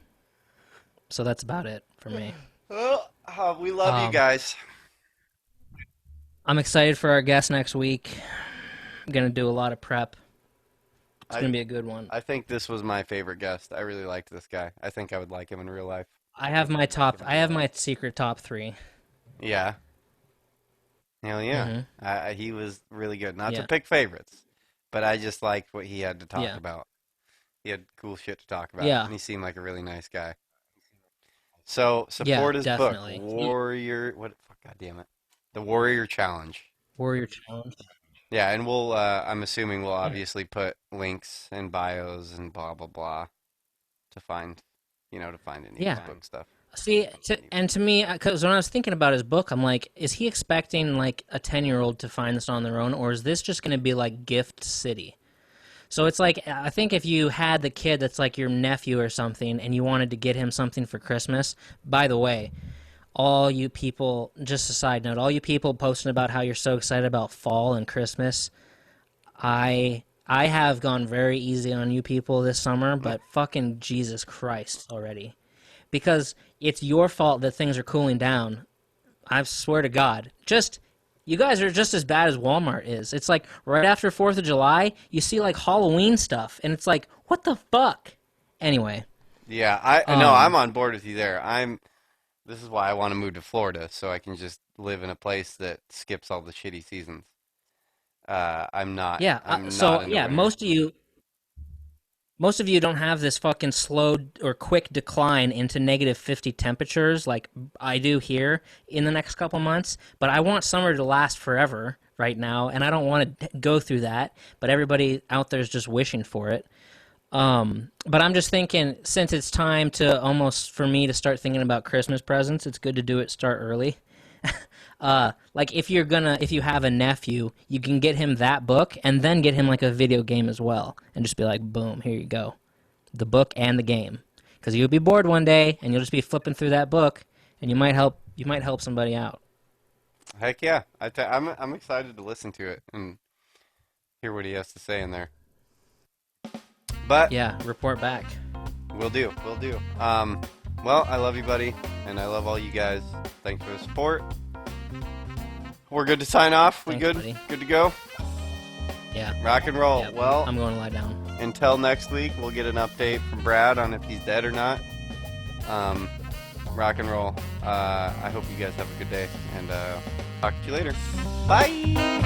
So that's about it for me. Well, we love you Um, guys. I'm excited for our guest next week. I'm going to do a lot of prep. It's I gonna be a good one. I think this was my favorite guest. I really liked this guy. I think I would like him in real life. I have my secret top three. Yeah. Hell yeah. Mm-hmm. He was really good. Not to Yeah. pick favorites, but I just liked what he had to talk Yeah. about. He had cool shit to talk about, Yeah. and he seemed like a really nice guy. So Yeah. support his book, Definitely. Warrior. What? Fuck, God damn it, the Warrior Challenge. Warrior Challenge. Yeah, and we'll. I'm assuming we'll obviously put links and bios and blah blah blah to find, to find any of his Yeah. book stuff. See, to me, because when I was thinking about his book, I'm like, is he expecting like a 10-year-old to find this on their own, or is this just going to be like Gift City? So it's like, I think if you had the kid that's like your nephew or something, and you wanted to get him something for Christmas, by the way, all you people, just a side note, all you people posting about how you're so excited about fall and Christmas, I have gone very easy on you people this summer, but fucking Jesus Christ already. Because it's your fault that things are cooling down. I swear to God. Just you guys are just as bad as Walmart is. It's like right after 4th of July, you see like Halloween stuff and it's like, what the fuck? Anyway, Yeah, I no, I'm um on board with you there. This is why I want to move to Florida so I can just live in a place that skips all the shitty seasons. yeah, I'm not so into yeah, winter. most of you don't have this fucking slow or quick decline into -50 temperatures like I do here in the next couple months, but I want summer to last forever right now, and I don't want to go through that, but everybody out there is just wishing for it. But I'm just thinking, since it's time to almost for me to start thinking about Christmas presents, it's good to do it start early. Like if you have a nephew, you can get him that book and then get him like a video game as well, and just be like, boom, here you go, the book and the game, because you'll be bored one day and you'll just be flipping through that book, and you might help somebody out. Heck yeah. I'm excited to listen to it and hear what he has to say in there. But Yeah, report back. we'll do. We'll do. Well, I love you, buddy, and I love all you guys. Thanks for the support. We're good to sign off. We Thanks, good? buddy. Good to go? Yeah, Rock and roll. yeah. Well, I'm going to lie down. until next week, we'll get an update from Brad on if he's dead or not. Rock and roll. I hope you guys have a good day, and talk to you later. Bye!